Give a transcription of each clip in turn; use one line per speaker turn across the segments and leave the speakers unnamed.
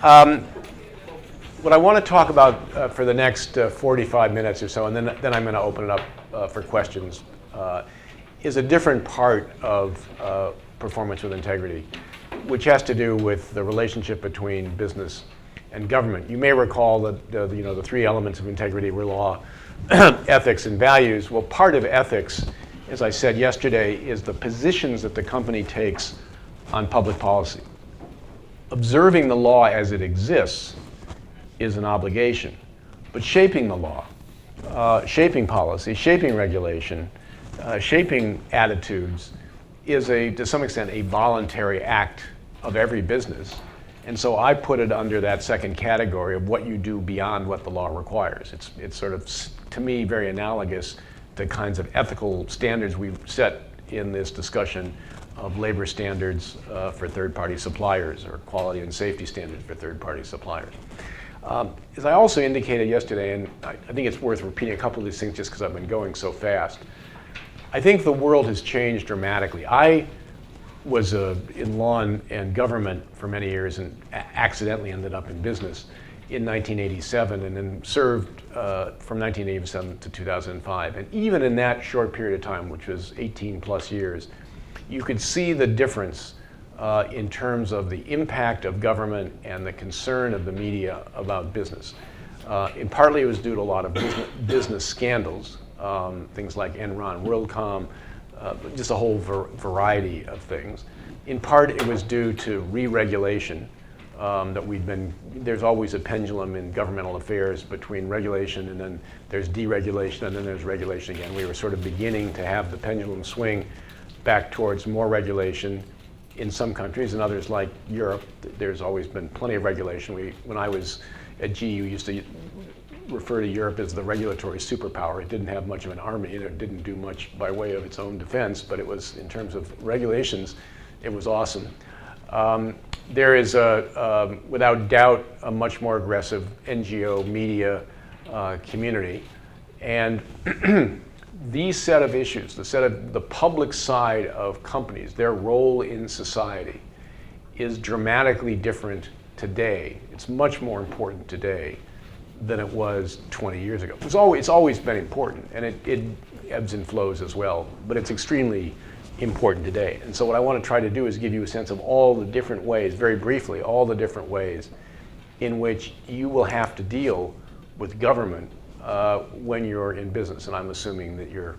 What I want to talk about for the next 45 minutes or so, and then I'm going to open it up for questions, is a different part of performance with integrity, which has to do with the relationship between business and government. You may recall that the three elements of integrity were law, ethics, and values. Well, part of ethics, as I said yesterday, is the positions that the company takes on public policy. Observing the law as it exists is an obligation, but shaping the law, shaping policy, shaping regulation, shaping attitudes is to some extent a voluntary act of every business. And so I put it under that second category of what you do beyond what the law requires. It's sort of, to me, very analogous to kinds of ethical standards we've set in this discussion of labor standards for third-party suppliers or quality and safety standards for third-party suppliers. As I also indicated yesterday, and I think it's worth repeating a couple of these things just because I've been going so fast, I think the world has changed dramatically. I was in law and government for many years and accidentally ended up in business in 1987 and then served from 1987 to 2005. And even in that short period of time, which was 18 plus years, you could see the difference in terms of the impact of government and the concern of the media about business. And partly it was due to a lot of business scandals, things like Enron, WorldCom, just a whole variety of things. In part, it was due to re-regulation there's always a pendulum in governmental affairs between regulation and then there's deregulation and then there's regulation again. We were sort of beginning to have the pendulum swing back towards more regulation in some countries. In others, like Europe, there's always been plenty of regulation. When I was at GE, we used to refer to Europe as the regulatory superpower. It didn't have much of an army, and it didn't do much by way of its own defense, but it was, in terms of regulations, it was awesome. There is, without doubt, a much more aggressive NGO media community. And these set of issues, the public side of companies, their role in society, is dramatically different today. It's much more important today than it was 20 years ago. It's always been important, and it ebbs and flows as well, but it's extremely important today. And so what I want to try to do is give you a sense of all the different ways, very briefly, all the different ways in which you will have to deal with government when you're in business. And I'm assuming that you're,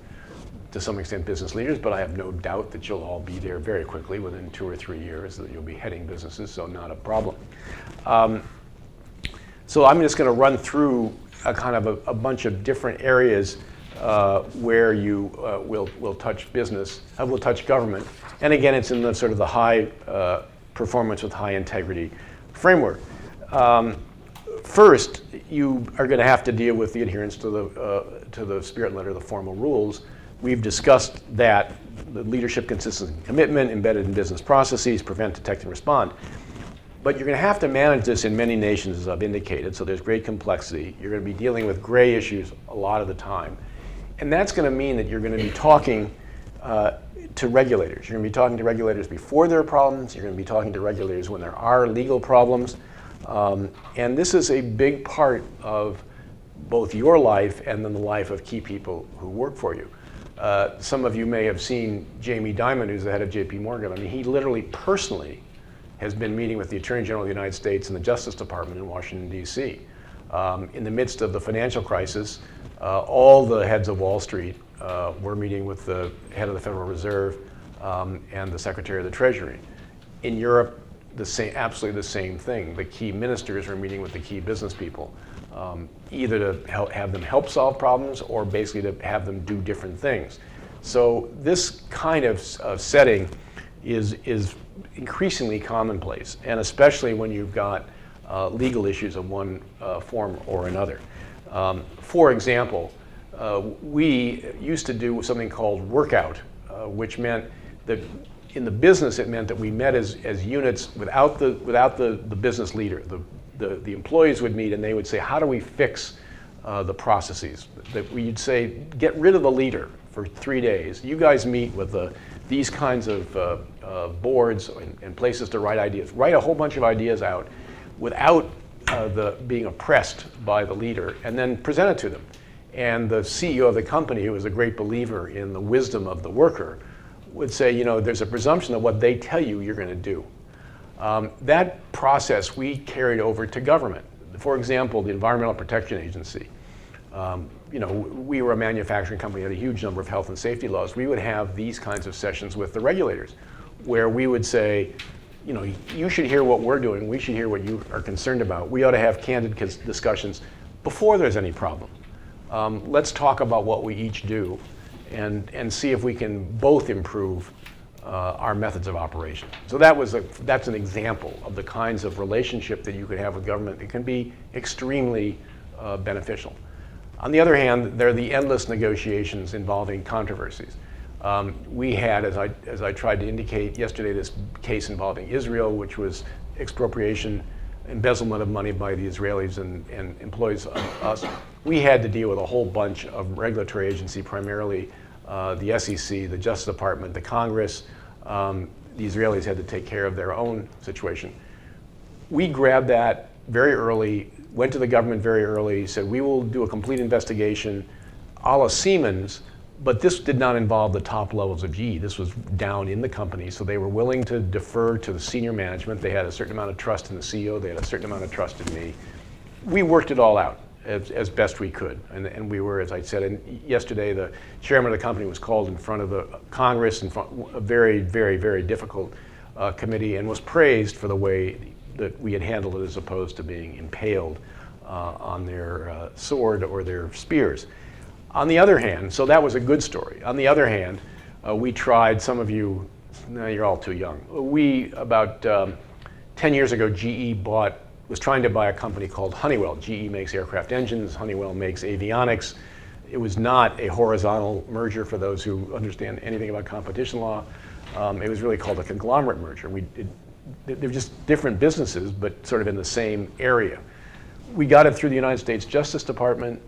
to some extent, business leaders, but I have no doubt that you'll all be there very quickly, within 2 or 3 years, that you'll be heading businesses, so not a problem. So I'm just going to run through a kind of a bunch of different areas where you will touch business, will touch government. And again, it's in the sort of the high performance with high integrity framework. First, you are going to have to deal with the adherence to the spirit and letter of the formal rules. We've discussed that, the leadership, consistency, and commitment embedded in business processes, prevent, detect, and respond. But you're going to have to manage this in many nations, as I've indicated, so there's great complexity. You're going to be dealing with gray issues a lot of the time. And that's going to mean that you're going to be talking to regulators. You're going to be talking to regulators before there are problems. You're going to be talking to regulators when there are legal problems. And this is a big part of both your life and then the life of key people who work for you. Some of you may have seen Jamie Dimon, who's the head of JP Morgan. I mean, he literally personally has been meeting with the Attorney General of the United States and the Justice Department in Washington, D.C. In the midst of the financial crisis, all the heads of Wall Street were meeting with the head of the Federal Reserve and the Secretary of the Treasury. In Europe, absolutely the same thing. The key ministers were meeting with the key business people, either to have them help solve problems or basically to have them do different things. So this kind of setting is increasingly commonplace, and especially when you've got legal issues of one form or another. For example, we used to do something called workout, which meant that in the business it meant that we met as units without the business leader. The employees would meet and they would say, how do we fix the processes? That we'd say, get rid of the leader for 3 days. You guys meet with these kinds of boards and places to write ideas. Write a whole bunch of ideas out. without being oppressed by the leader, and then present it to them. And the CEO of the company, who was a great believer in the wisdom of the worker, would say, you know, there's a presumption that what they tell you, you're going to do. That process we carried over to government. For example, the Environmental Protection Agency. You know, we were a manufacturing company, had a huge number of health and safety laws. We would have these kinds of sessions with the regulators, where we would say, you know, you should hear what we're doing. We should hear what you are concerned about. We ought to have candid discussions before there's any problem. Let's talk about what we each do and see if we can both improve our methods of operation. So that's an example of the kinds of relationship that you could have with government. It can be extremely beneficial. On the other hand, there are the endless negotiations involving controversies. We had, as I tried to indicate yesterday, this case involving Israel, which was expropriation, embezzlement of money by the Israelis and employees of us. We had to deal with a whole bunch of regulatory agencies, primarily the SEC, the Justice Department, the Congress. The Israelis had to take care of their own situation. We grabbed that very early, went to the government very early, said we will do a complete investigation a la Siemens, but this did not involve the top levels of GE. This was down in the company, so they were willing to defer to the senior management. They had a certain amount of trust in the CEO. They had a certain amount of trust in me. We worked it all out as best we could. And we were, as I said, and yesterday the chairman of the company was called in front of the Congress, in front of a very, very, very difficult committee, and was praised for the way that we had handled it as opposed to being impaled on their sword or their spears. On the other hand, so that was a good story. On the other hand, we tried, some of you, no, you're all too young. We, about 10 years ago, GE was trying to buy a company called Honeywell. GE makes aircraft engines, Honeywell makes avionics. It was not a horizontal merger for those who understand anything about competition law. It was really called a conglomerate merger. They're just different businesses, but sort of in the same area. We got it through the United States Justice Department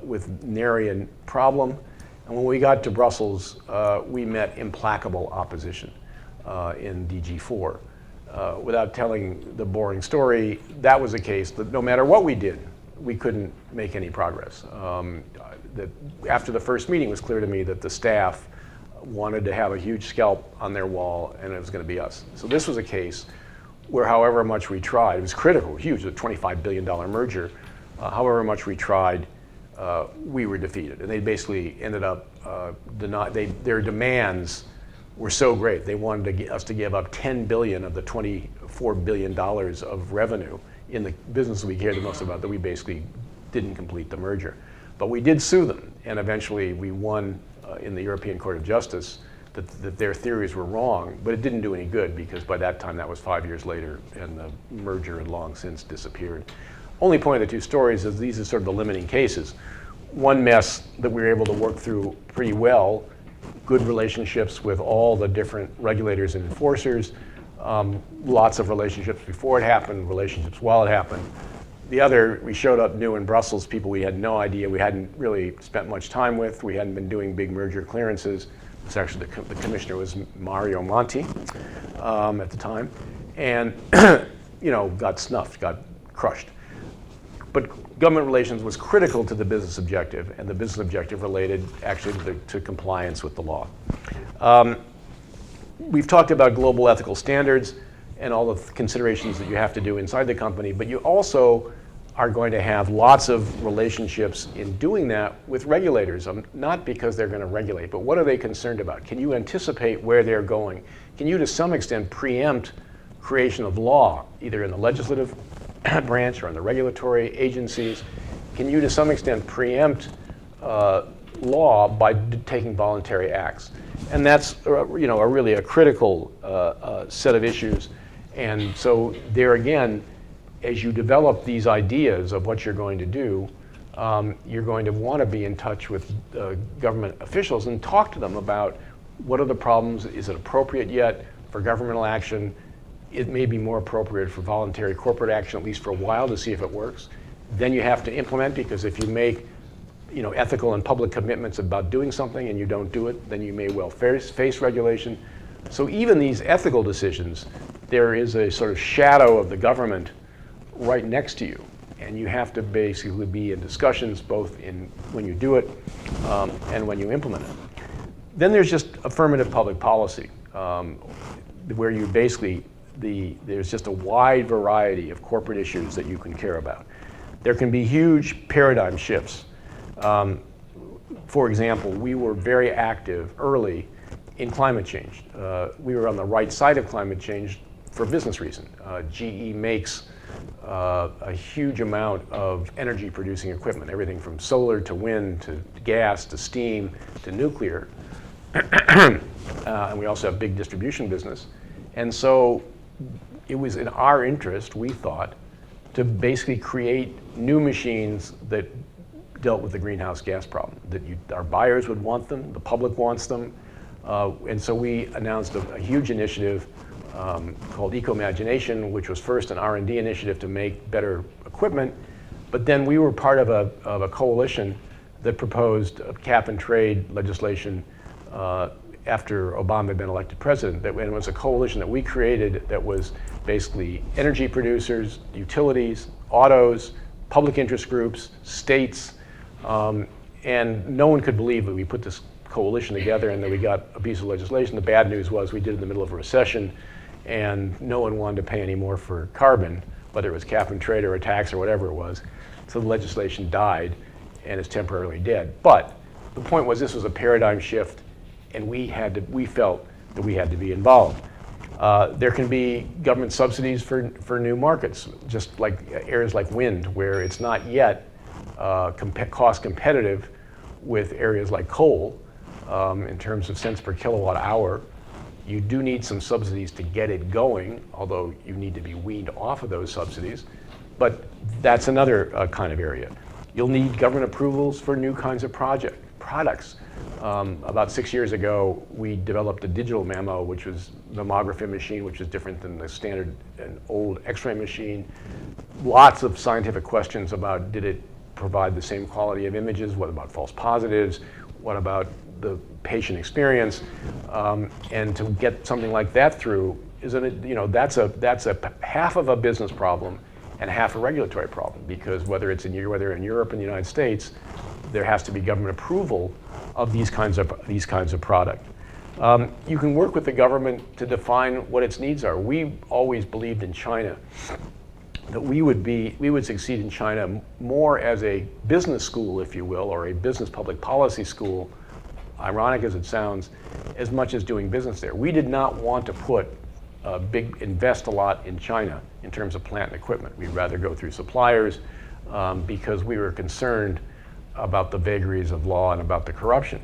with nary a problem. And when we got to Brussels, we met implacable opposition in DG4. Without telling the boring story, that was a case that no matter what we did, we couldn't make any progress. After the first meeting, it was clear to me that the staff wanted to have a huge scalp on their wall, and it was going to be us. So this was a case where however much we tried, it was critical, huge, a $25 billion merger, however much we tried, we were defeated. And they basically ended up, their demands were so great. They wanted to get us to give up $10 billion of the $24 billion of revenue in the business we cared the most about, that we basically didn't complete the merger. But we did sue them, and eventually we won in the European Court of Justice that their theories were wrong, but it didn't do any good because by that time, that was 5 years later, and the merger had long since disappeared. Only point of the two stories is these are sort of the limiting cases. One mess that we were able to work through pretty well, good relationships with all the different regulators and enforcers, lots of relationships before it happened, relationships while it happened. The other, we showed up new in Brussels, people we had no idea, we hadn't really spent much time with, we hadn't been doing big merger clearances. It's actually the commissioner was Mario Monti at the time, and you know, got snuffed, got crushed. But government relations was critical to the business objective, and the business objective related actually to compliance with the law. We've talked about global ethical standards and all the considerations that you have to do inside the company, but you also are going to have lots of relationships in doing that with regulators, not because they're going to regulate, but what are they concerned about? Can you anticipate where they're going? Can you, to some extent, preempt creation of law, either in the legislative branch or in the regulatory agencies? Can you, to some extent, preempt law by taking voluntary acts? And that's you know, really a critical set of issues. And so there again, as you develop these ideas of what you're going to do, you're going to want to be in touch with government officials and talk to them about what are the problems, is it appropriate yet for governmental action? It may be more appropriate for voluntary corporate action, at least for a while, to see if it works. Then you have to implement, because if you make ethical and public commitments about doing something and you don't do it, then you may well face regulation. So even these ethical decisions, there is a sort of shadow of the government right next to you. And you have to basically be in discussions both in when you do it and when you implement it. Then there's just affirmative public policy, where you basically, there's just a wide variety of corporate issues that you can care about. There can be huge paradigm shifts. For example, we were very active early in climate change. We were on the right side of climate change for business reason. GE makes a huge amount of energy producing equipment, everything from solar to wind to gas to steam to nuclear. And we also have big distribution business. And so it was in our interest, we thought, to basically create new machines that dealt with the greenhouse gas problem, that our buyers would want them, the public wants them. And so we announced a huge initiative called Eco-Imagination, which was first an R&D initiative to make better equipment. But then we were part of a coalition that proposed cap and trade legislation after Obama had been elected president. And it was a coalition that we created that was basically energy producers, utilities, autos, public interest groups, states, and no one could believe that we put this coalition together and that we got a piece of legislation. The bad news was we did it in the middle of a recession, and no one wanted to pay any more for carbon, whether it was cap and trade or a tax or whatever it was. So the legislation died and is temporarily dead. But the point was this was a paradigm shift, and we felt that we had to be involved. There can be government subsidies for new markets, just like areas like wind, where it's not yet cost competitive with areas like coal in terms of cents per kilowatt hour. You do need some subsidies to get it going, although you need to be weaned off of those subsidies. But that's another kind of area. You'll need government approvals for new kinds of products. About 6 years ago, we developed a digital mammo, which was a mammography machine, which is different than the standard and old X-ray machine. Lots of scientific questions about, did it provide the same quality of images? What about false positives? What about the patient experience? And to get something like that through, that's a half of a business problem and half a regulatory problem, because whether in Europe and the United States, there has to be government approval of these kinds of product. You can work with the government to define what its needs are. We always believed in China that we would succeed in China more as a business school, if you will, or a business public policy school, ironic as it sounds, as much as doing business there. We did not want to invest a lot in China in terms of plant and equipment. We'd rather go through suppliers because we were concerned about the vagaries of law and about the corruption.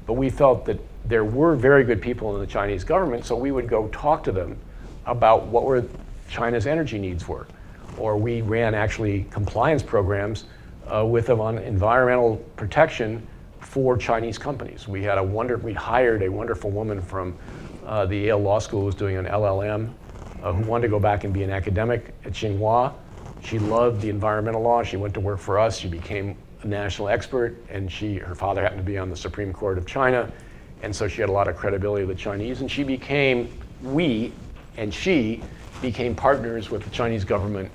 But we felt that there were very good people in the Chinese government, so we would go talk to them about what were China's energy needs were. Or we ran actually compliance programs with them on environmental protection for Chinese companies. We hired a wonderful woman from the Yale Law School who was doing an LLM, who wanted to go back and be an academic at Tsinghua. She loved the environmental law. She went to work for us. She became a national expert, and her father happened to be on the Supreme Court of China, and so she had a lot of credibility with the Chinese, and she became partners with the Chinese government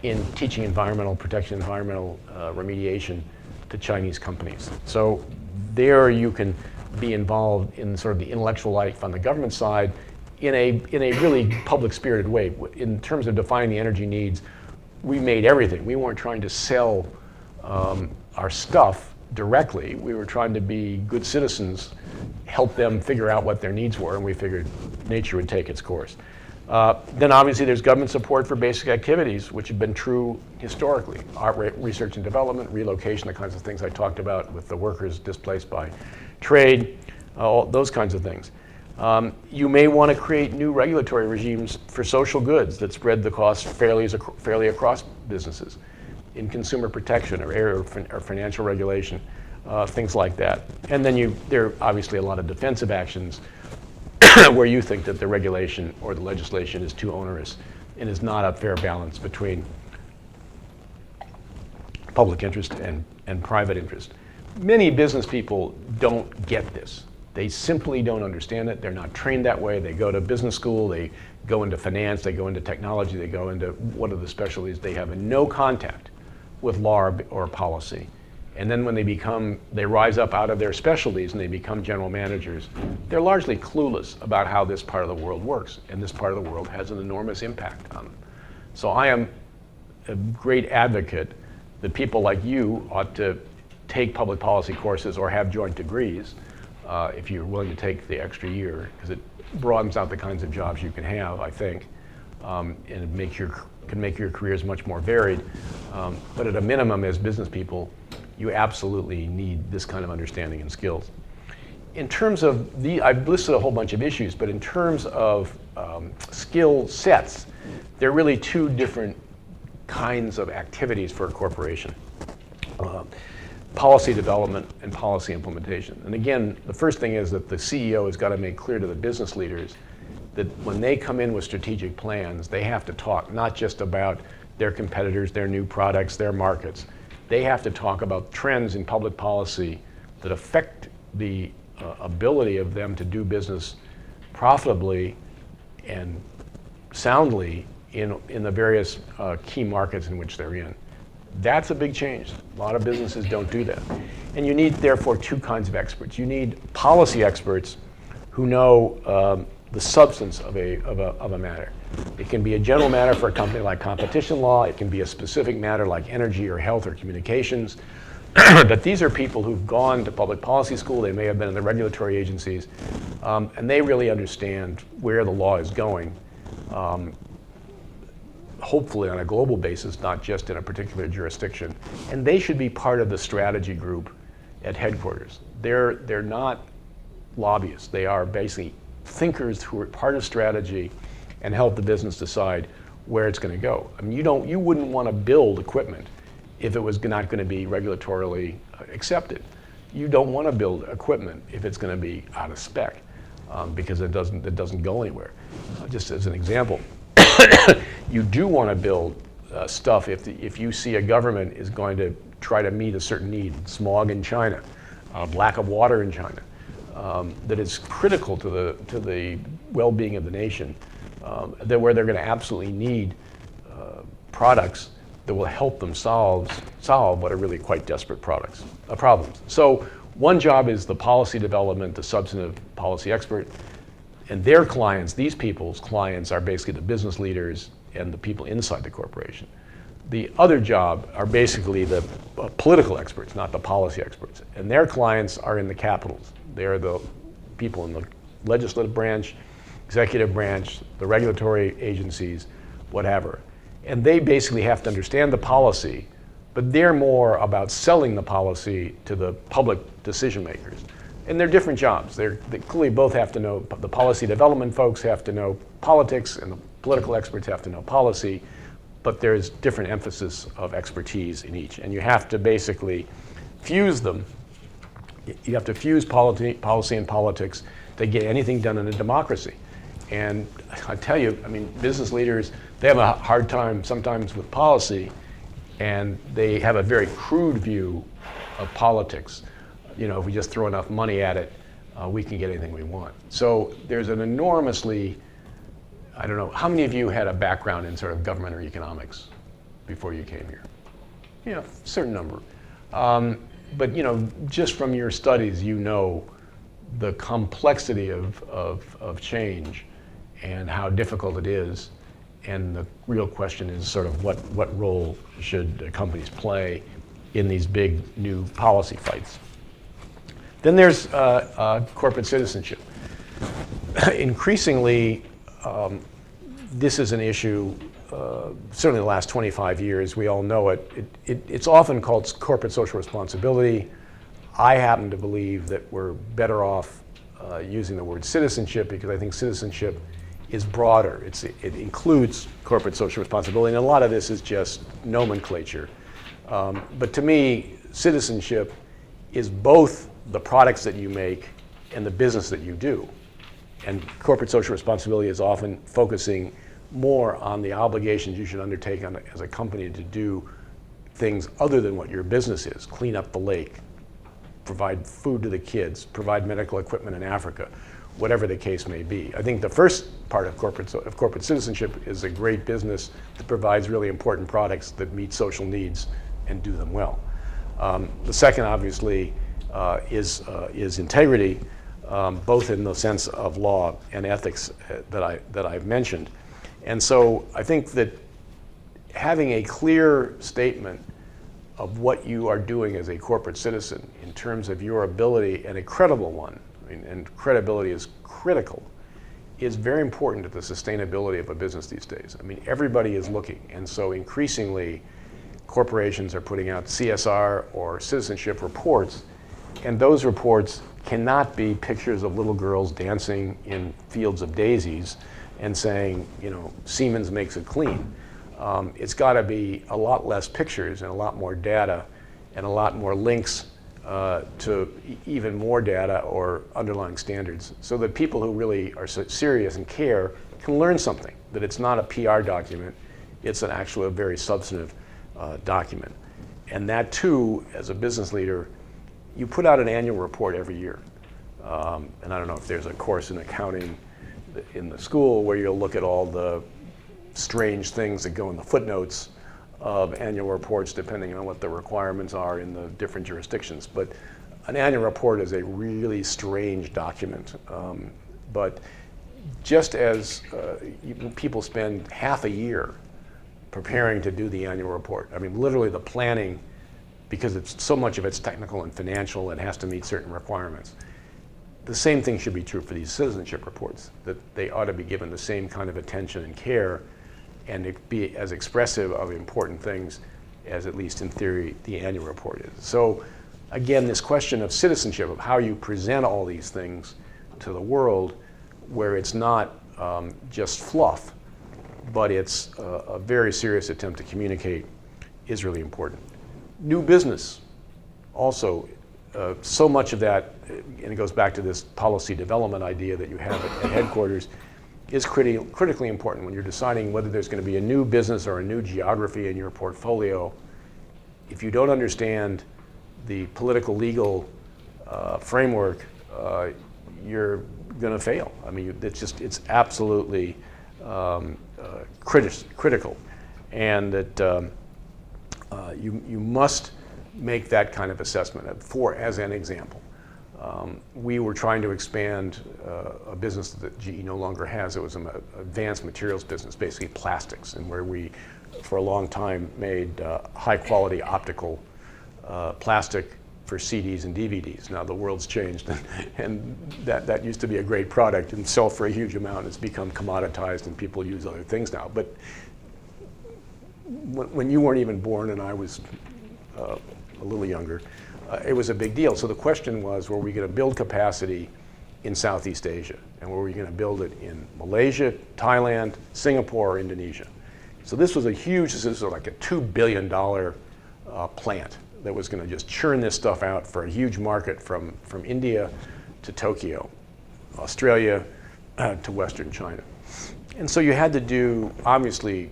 in teaching environmental protection, environmental remediation to Chinese companies. So there you can be involved in sort of the intellectual life on the government side in a really public-spirited way. In terms of defining the energy needs, we made everything. We weren't trying to sell our stuff directly. We were trying to be good citizens, help them figure out what their needs were, and we figured nature would take its course. Then obviously there's government support for basic activities, which have been true historically. Research and development, relocation, the kinds of things I talked about with the workers displaced by trade, all those kinds of things. You may want to create new regulatory regimes for social goods that spread the costs fairly across businesses, in consumer protection or financial regulation, things like that. And then there are obviously a lot of defensive actions where you think that the regulation or the legislation is too onerous and is not a fair balance between public interest and private interest. Many business people don't get this. They simply don't understand it. They're not trained that way. They go to business school, they go into finance, they go into technology, they go into what are the specialties. They have no contact with law or policy. And then when they rise up out of their specialties and they become general managers, they're largely clueless about how this part of the world works. And this part of the world has an enormous impact on them. So I am a great advocate that people like you ought to take public policy courses or have joint degrees if you're willing to take the extra year, because it broadens out the kinds of jobs you can have, I think, and it can make your careers much more varied. But at a minimum, as business people, you absolutely need this kind of understanding and skills. In terms of I've listed a whole bunch of issues, but in terms of skill sets, there are really two different kinds of activities for a corporation. Policy development and policy implementation. And again, the first thing is that the CEO has got to make clear to the business leaders that when they come in with strategic plans, they have to talk not just about their competitors, their new products, their markets. They have to talk about trends in public policy that affect the ability of them to do business profitably and soundly in the various key markets in which they're in. That's a big change. A lot of businesses don't do that. And you need, therefore, two kinds of experts. You need policy experts who know the substance of a matter. It can be a general matter for a company like competition law. It can be a specific matter like energy or health or communications. But these are people who've gone to public policy school. They may have been in the regulatory agencies. And they really understand where the law is going. Hopefully on a global basis, not just in a particular jurisdiction. And they should be part of the strategy group at headquarters. They're not lobbyists. They are basically thinkers who are part of strategy and help the business decide where it's going to go. I mean, you wouldn't want to build equipment if it was not going to be regulatorily accepted. You don't want to build equipment if it's going to be out of spec because it doesn't go anywhere. Just as an example, you do want to build stuff if you see a government is going to try to meet a certain need, smog in China, lack of water in China, that is critical to the well-being of the nation, where they're going to absolutely need products that will help them solve what are really quite desperate problems. So one job is the policy development, the substantive policy expert. And their clients, these people's clients, are basically the business leaders and the people inside the corporation. The other job are basically the political experts, not the policy experts. And their clients are in the capitals. They're the people in the legislative branch, executive branch, the regulatory agencies, whatever. And they basically have to understand the policy, but they're more about selling the policy to the public decision makers. And they're different jobs. They clearly both have to know, the policy development folks have to know politics and the political experts have to know policy, but there's different emphasis of expertise in each. And you have to basically fuse them. You have to fuse policy and politics to get anything done in a democracy. And I tell you, I mean, business leaders, they have a hard time sometimes with policy, and they have a very crude view of politics. You know, if we just throw enough money at it, we can get anything we want. So there's an enormously, I don't know, how many of you had a background in sort of government or economics before you came here? Yeah, a certain number. But you know, just from your studies, you know the complexity of change and how difficult it is. And the real question is sort of what role should companies play in these big new policy fights. Then there's corporate citizenship. Increasingly, this is an issue, certainly in the last 25 years, we all know it. It's often called corporate social responsibility. I happen to believe that we're better off using the word citizenship because I think citizenship is broader. It includes corporate social responsibility, and a lot of this is just nomenclature. But to me, citizenship is both the products that you make and the business that you do. And corporate social responsibility is often focusing more on the obligations you should undertake as a company to do things other than what your business is. Clean up the lake, provide food to the kids, provide medical equipment in Africa, whatever the case may be. I think the first part of corporate citizenship is a great business that provides really important products that meet social needs and do them well. The second, obviously, is integrity, both in the sense of law and ethics that I've mentioned. And so I think that having a clear statement of what you are doing as a corporate citizen in terms of your ability, and a credible one, and credibility is critical, is very important to the sustainability of a business these days. I mean, everybody is looking, and so increasingly corporations are putting out CSR or citizenship reports, and those reports cannot be pictures of little girls dancing in fields of daisies and saying, you know, Siemens makes it clean. It's got to be a lot less pictures and a lot more data and a lot more links to even more data or underlying standards, so that people who really are serious and care can learn something, that it's not a PR document, it's an actual very substantive document. And that too, as a business leader, you put out an annual report every year. And I don't know if there's a course in accounting in the school where you'll look at all the strange things that go in the footnotes of annual reports depending on what the requirements are in the different jurisdictions. But an annual report is a really strange document. But just as people spend half a year preparing to do the annual report, I mean, literally the planning, because it's so much of it's technical and financial and has to meet certain requirements. The same thing should be true for these citizenship reports, that they ought to be given the same kind of attention and care, and it be as expressive of important things as, at least in theory, the annual report is. So again, this question of citizenship, of how you present all these things to the world, where it's not just fluff, but it's a very serious attempt to communicate, is really important. New business, also, so much of that, and it goes back to this policy development idea that you have at headquarters, is critically important when you're deciding whether there's going to be a new business or a new geography in your portfolio. If you don't understand the political legal framework, you're going to fail. I mean, it's absolutely critical, and that you must make that kind of assessment. As an example, we were trying to expand a business that GE no longer has. It was an advanced materials business, basically plastics, and where we, for a long time, made high quality optical plastic for CDs and DVDs. Now the world's changed, and that used to be a great product and sell for a huge amount. It's become commoditized and people use other things now. But when you weren't even born and I was a little younger, it was a big deal. So the question was, were we going to build capacity in Southeast Asia? And were we going to build it in Malaysia, Thailand, Singapore, or Indonesia? So this was this was like a $2 billion plant that was going to just churn this stuff out for a huge market from India to Tokyo, Australia to Western China. And so you had to do, obviously,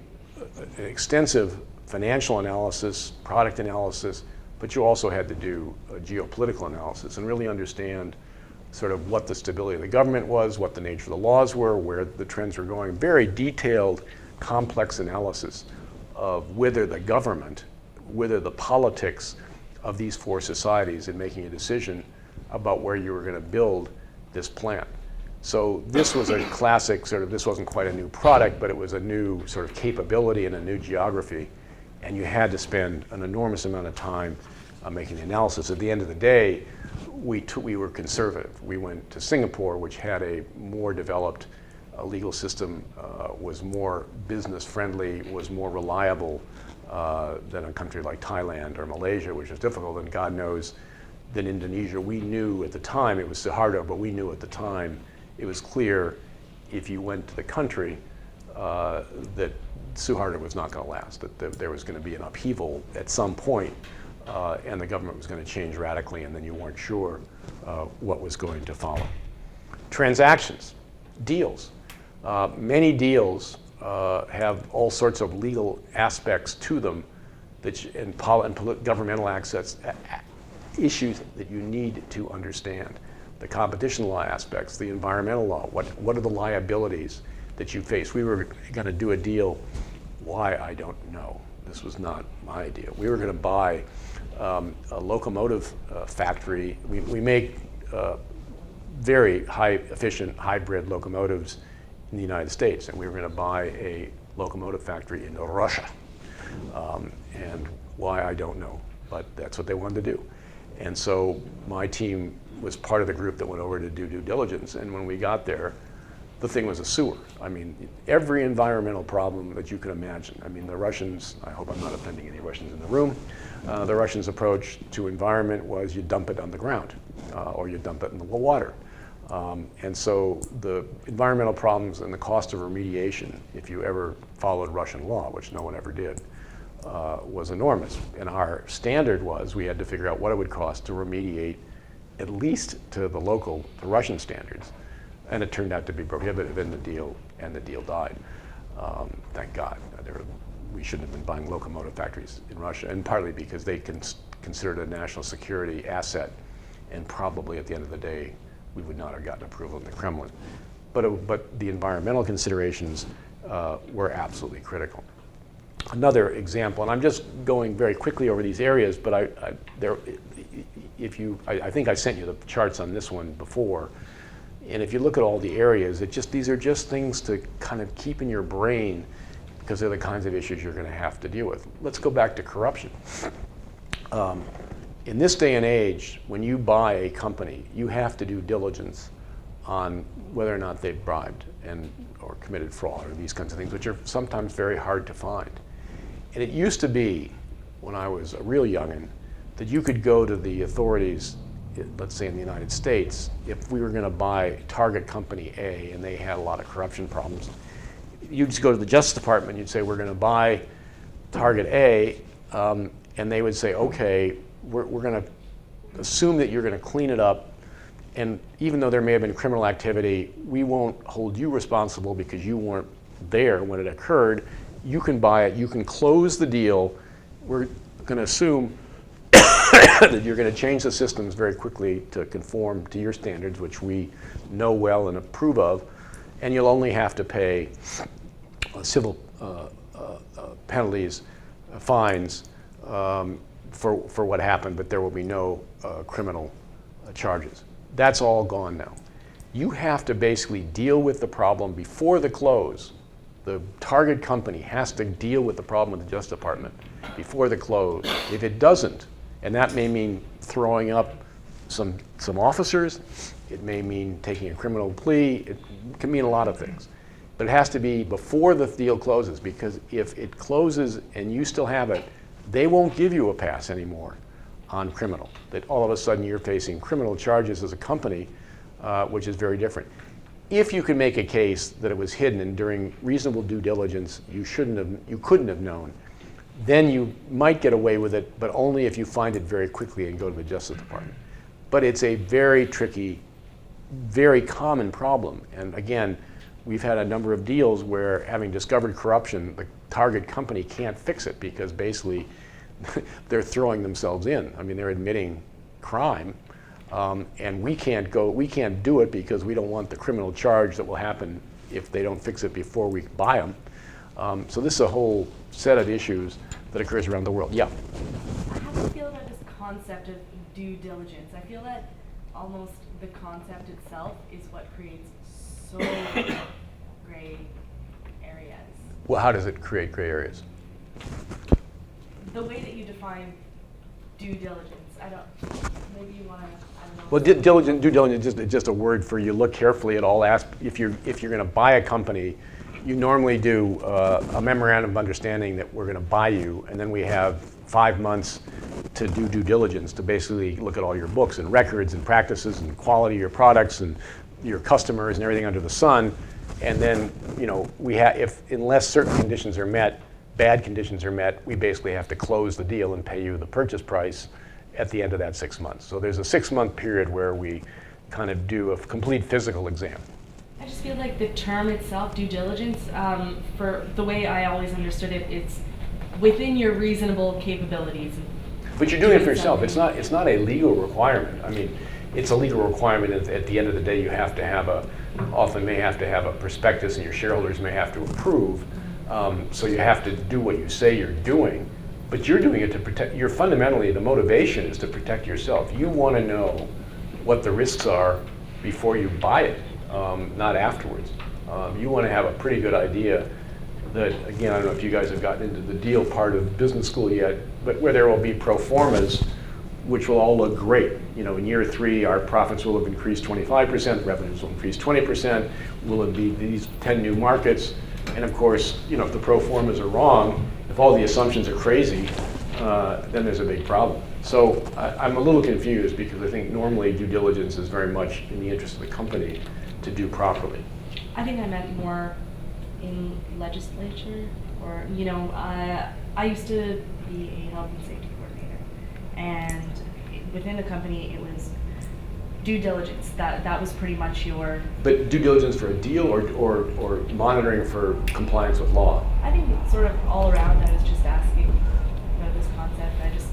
an extensive financial analysis, product analysis, but you also had to do a geopolitical analysis and really understand sort of what the stability of the government was, what the nature of the laws were, where the trends were going. Very detailed, complex analysis of whether the government, whether the politics of these four societies in making a decision about where you were going to build this plant. So this was a classic sort of, this wasn't quite a new product, but it was a new sort of capability and a new geography. And you had to spend an enormous amount of time making the analysis. At the end of the day, we were conservative. We went to Singapore, which had a more developed legal system, was more business friendly, was more reliable than a country like Thailand or Malaysia, which was difficult, and God knows than Indonesia. We knew at the time, it was Suharto, but we knew at the time it was clear if you went to the country that Suharto was not going to last, that there was going to be an upheaval at some point, and the government was going to change radically, and then you weren't sure what was going to follow. Transactions, deals. Many deals have all sorts of legal aspects to them, and governmental issues that you need to understand. The competition law aspects, the environmental law, what are the liabilities that you face? We were going to do a deal. Why, I don't know. This was not my idea. We were going to buy a locomotive factory. We make very high efficient hybrid locomotives in the United States, and we were going to buy a locomotive factory in Russia. And why, I don't know, but that's what they wanted to do. And so my team was part of the group that went over to do due diligence, and when we got there, the thing was a sewer. I mean, every environmental problem that you can imagine. I mean, the Russians, I hope I'm not offending any Russians in the room, the Russians' approach to environment was you dump it on the ground, or you dump it in the water. And so the environmental problems and the cost of remediation, if you ever followed Russian law, which no one ever did, was enormous. And our standard was we had to figure out what it would cost to remediate at least to the Russian standards. And it turned out to be prohibitive in the deal, and the deal died. Thank God. We shouldn't have been buying locomotive factories in Russia, and partly because they considered it a national security asset, and probably at the end of the day, we would not have gotten approval in the Kremlin. But the environmental considerations were absolutely critical. Another example, and I'm just going very quickly over these areas, but I think I sent you the charts on this one before. And if you look at all the areas, these are just things to kind of keep in your brain, because they're the kinds of issues you're going to have to deal with. Let's go back to corruption. In this day and age, when you buy a company, you have to do diligence on whether or not they've bribed or committed fraud or these kinds of things, which are sometimes very hard to find. And it used to be, when I was a real youngin', that you could go to the authorities, let's say in the United States, if we were going to buy target company A and they had a lot of corruption problems, you'd just go to the Justice Department, you'd say, we're going to buy target A, and they would say, okay, we're going to assume that you're going to clean it up, and even though there may have been criminal activity, we won't hold you responsible because you weren't there when it occurred. You can buy it, you can close the deal. We're going to assume that you're going to change the systems very quickly to conform to your standards, which we know well and approve of, and you'll only have to pay civil penalties, fines for what happened, but there will be no criminal charges. That's all gone now. You have to basically deal with the problem before the close. The target company has to deal with the problem with the Justice Department before the close. If it doesn't, and that may mean throwing up some officers, it may mean taking a criminal plea, it can mean a lot of things. But it has to be before the deal closes, because if it closes and you still have it, they won't give you a pass anymore on criminal. That all of a sudden you're facing criminal charges as a company, which is very different. If you can make a case that it was hidden and during reasonable due diligence you couldn't have known, then you might get away with it, but only if you find it very quickly and go to the Justice Department. But it's a very tricky, very common problem. And again, we've had a number of deals where, having discovered corruption, the target company can't fix it because basically they're throwing themselves in. I mean, they're admitting crime, and we can't do it because we don't want the criminal charge that will happen if they don't fix it before we buy them. So this is a whole set of issues that occurs around the world. Yeah?
How do you feel about this concept of due diligence? I feel that almost the concept itself is what creates so many gray areas.
Well, how does it create gray areas?
The way that you define due diligence. Maybe you want to, I don't know.
Well, due diligence is just a word for you look carefully at all aspects. If you're going to buy a company, you normally do a memorandum of understanding that we're going to buy you, and then we have 5 months to do due diligence, to basically look at all your books and records and practices and quality of your products and your customers and everything under the sun. And then, unless certain conditions are met, bad conditions are met, we basically have to close the deal and pay you the purchase price at the end of that 6 months. So there's a 6-month period where we kind of do a complete physical exam.
I just feel like the term itself, due diligence, for the way I always understood it, it's within your reasonable capabilities.
But you're doing it for
doing
yourself.
something.
It's not a legal requirement. I mean, it's a legal requirement. At the end of the day, you have to have often may have to have a prospectus, and your shareholders may have to approve. So you have to do what you say you're doing. But you're doing it to protect. You're fundamentally, the motivation is to protect yourself. You want to know what the risks are before you buy it, not afterwards. You want to have a pretty good idea that, again, I don't know if you guys have gotten into the deal part of business school yet, but where there will be pro formas, which will all look great. In year 3, our profits will have increased 25%, revenues will increase 20%, will it be these 10 new markets, and of course, if the pro formas are wrong, if all the assumptions are crazy, then there's a big problem. So I'm a little confused because I think normally due diligence is very much in the interest of the company to do properly.
I think I meant more in legislature, or I used to be a health and safety coordinator, and within the company it was due diligence. That was pretty much your. But
due diligence for a deal, or monitoring for compliance with law?
I think it's sort of all around. I was just asking about this concept. I just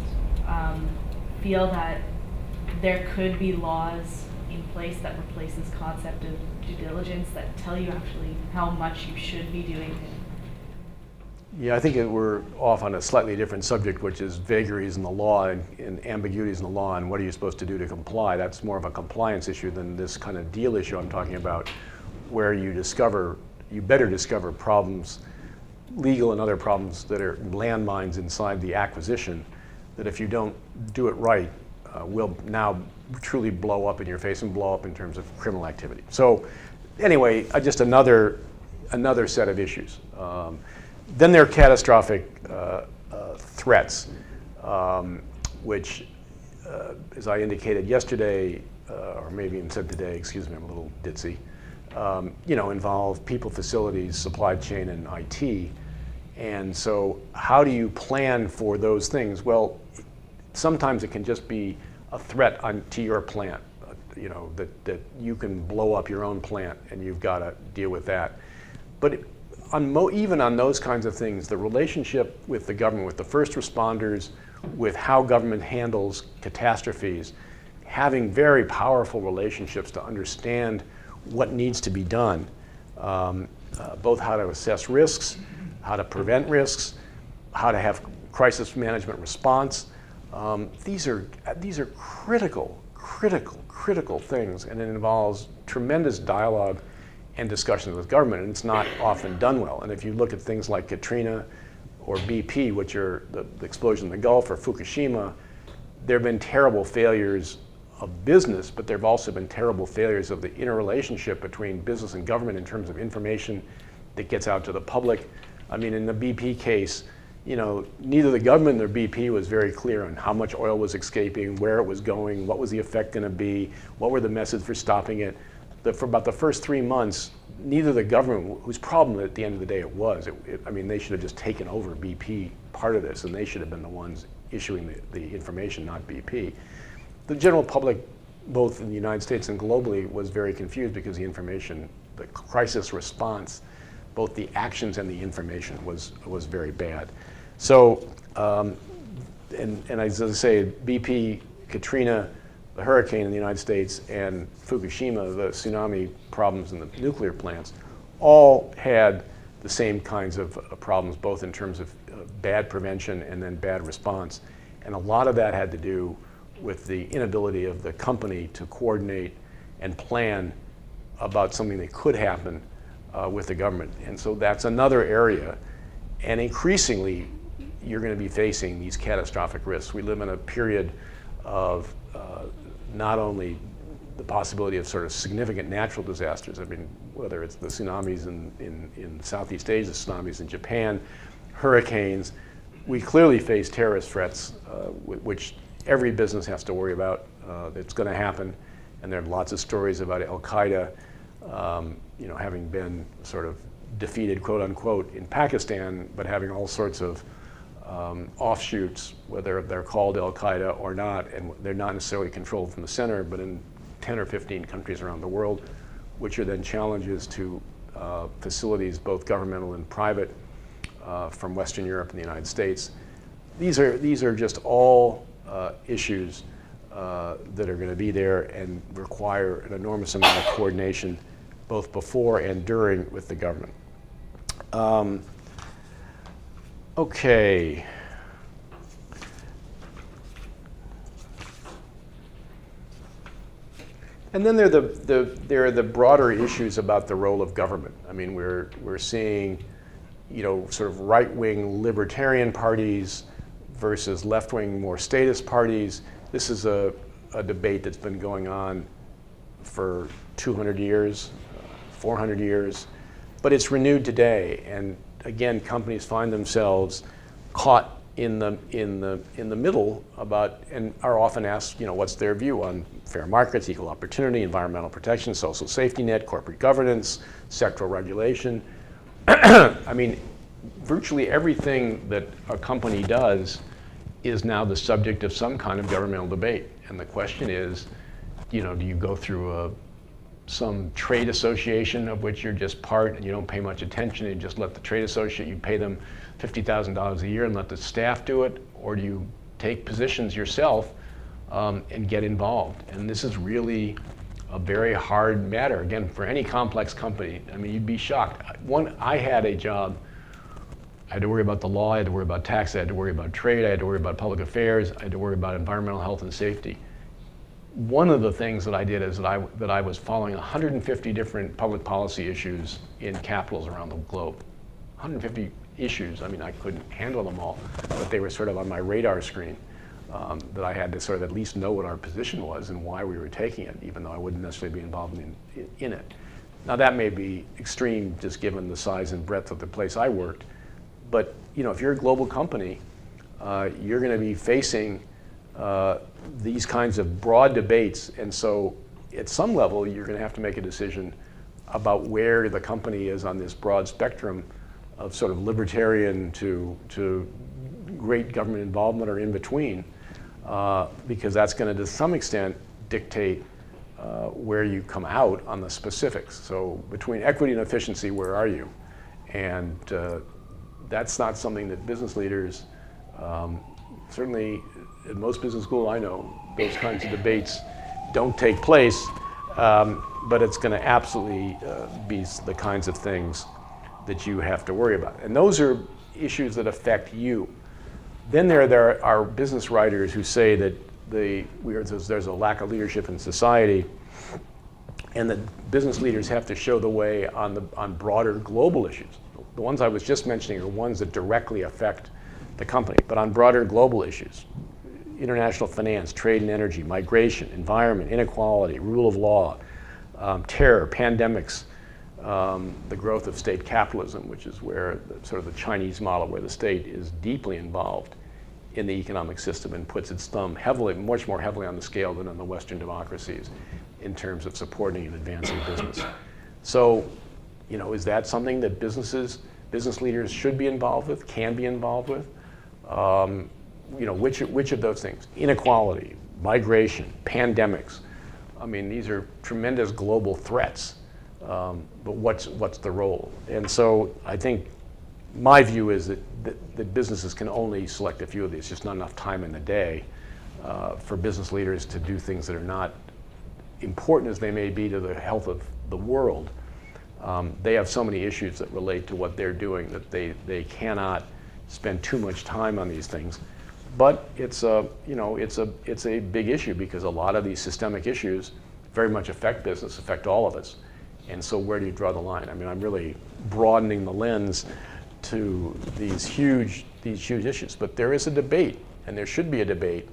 feel that there could be laws in place that replace this concept of due diligence that tell you actually how much you should be doing.
Yeah, I think we're off on a slightly different subject, which is vagaries in the law and ambiguities in the law, and what are you supposed to do to comply. That's more of a compliance issue than this kind of deal issue I'm talking about, where you better discover problems, legal and other problems that are landmines inside the acquisition, that if you don't do it right, will now truly blow up in your face and blow up in terms of criminal activity. So anyway, just another set of issues. Then there are catastrophic threats, which, as I indicated yesterday, or maybe even said today, excuse me, I'm a little ditzy, involve people, facilities, supply chain, and IT. And so how do you plan for those things? Well, sometimes it can just be a threat to your plant, that you can blow up your own plant and you've got to deal with that. But even on those kinds of things, the relationship with the government, with the first responders, with how government handles catastrophes, having very powerful relationships to understand what needs to be done, both how to assess risks, how to prevent risks, how to have crisis management response. These are critical things, and it involves tremendous dialogue and discussions with government, and it's not often done well. And if you look at things like Katrina or BP, which are the explosion in the Gulf, or Fukushima, there have been terrible failures of business, but there have also been terrible failures of the interrelationship between business and government in terms of information that gets out to the public. I mean, in the BP case, neither the government nor BP was very clear on how much oil was escaping, where it was going, what was the effect going to be, what were the methods for stopping it. For about the first 3 months, neither the government, whose problem at the end of the day it was, they should have just taken over BP part of this, and they should have been the ones issuing the information, not BP. The general public, both in the United States and globally, was very confused because the information, the crisis response, both the actions and the information was very bad. So, and as I say, BP, Katrina, the hurricane in the United States, and Fukushima, the tsunami problems in the nuclear plants, all had the same kinds of problems, both in terms of bad prevention and then bad response. And a lot of that had to do with the inability of the company to coordinate and plan about something that could happen with the government. And so that's another area. And increasingly, you're going to be facing these catastrophic risks. We live in a period of not only the possibility of sort of significant natural disasters, whether it's the tsunamis in Southeast Asia, tsunamis in Japan, hurricanes, we clearly face terrorist threats, which every business has to worry about. It's going to happen, and there are lots of stories about Al-Qaeda, having been sort of defeated, quote unquote, in Pakistan, but having all sorts of offshoots, whether they're called Al-Qaeda or not, and they're not necessarily controlled from the center, but in 10 or 15 countries around the world, which are then challenges to facilities, both governmental and private, from Western Europe and the United States. These are just all issues that are going to be there and require an enormous amount of coordination both before and during with the government. Okay. And then there are the broader issues about the role of government. I mean, we're seeing, sort of right-wing libertarian parties versus left-wing, more statist parties. This is a debate that's been going on for 200 years, 400 years, but it's renewed today. And again, companies find themselves caught in the middle about, and are often asked, what's their view on fair markets, equal opportunity, environmental protection, social safety net, corporate governance, sectoral regulation. I mean, virtually everything that a company does is now the subject of some kind of governmental debate. And the question is, do you go through some trade association of which you're just part and you don't pay much attention, you just let the trade associate, you pay them $50,000 a year and let the staff do it, or do you take positions yourself and get involved? And this is really a very hard matter, again, for any complex company. I mean, you'd be shocked. I had a job, I had to worry about the law, I had to worry about tax, I had to worry about trade, I had to worry about public affairs, I had to worry about environmental health and safety. One of the things that I did is that I was following 150 different public policy issues in capitals around the globe. 150 issues. I mean, I couldn't handle them all, but they were sort of on my radar screen that I had to sort of at least know what our position was and why we were taking it, even though I wouldn't necessarily be involved in it. Now that may be extreme just given the size and breadth of the place I worked, but if you're a global company, you're going to be facing these kinds of broad debates, and so at some level you're going to have to make a decision about where the company is on this broad spectrum of sort of libertarian to great government involvement or in between, because that's going to some extent dictate where you come out on the specifics. So between equity and efficiency, where are you? And that's not something that business leaders, certainly at most business school I know, those kinds of debates don't take place, but it's going to absolutely be the kinds of things that you have to worry about. And those are issues that affect you. Then there are business writers who say that there's a lack of leadership in society, and that business leaders have to show the way on broader global issues. The ones I was just mentioning are ones that directly affect the company, but on broader global issues, international finance, trade and energy, migration, environment, inequality, rule of law, terror, pandemics, the growth of state capitalism, which is where sort of the Chinese model, where the state is deeply involved in the economic system and puts its thumb much more heavily on the scale than in the Western democracies in terms of supporting and advancing business. So, is that something that business leaders should be involved with, can be involved with? Which of those things? Inequality, migration, pandemics. I mean, these are tremendous global threats, but what's the role? And so I think my view is that businesses can only select a few of these. Just not enough time in the day for business leaders to do things that are not important as they may be to the health of the world. They have so many issues that relate to what they're doing that they cannot spend too much time on these things. But it's a big issue because a lot of these systemic issues very much affect business, affect all of us. And so where do you draw the line? I mean, I'm really broadening the lens to these huge issues. But there is a debate, and there should be a debate,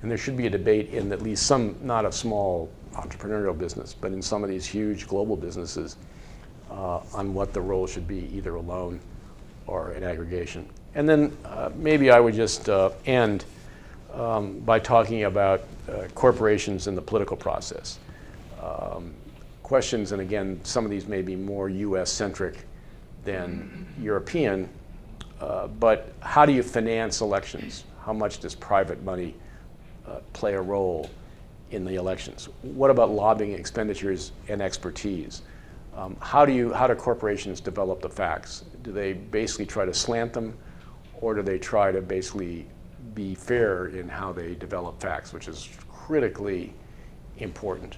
and there should be a debate in at least some, not a small entrepreneurial business, but in some of these huge global businesses on what the role should be, either alone or in aggregation. And then maybe I would just end by talking about corporations in the political process. Questions, and again, some of these may be more US-centric than European, but how do you finance elections? How much does private money play a role in the elections? What about lobbying expenditures and expertise? How do corporations develop the facts? Do they basically try to slant them, or do they try to basically be fair in how they develop facts, which is critically important.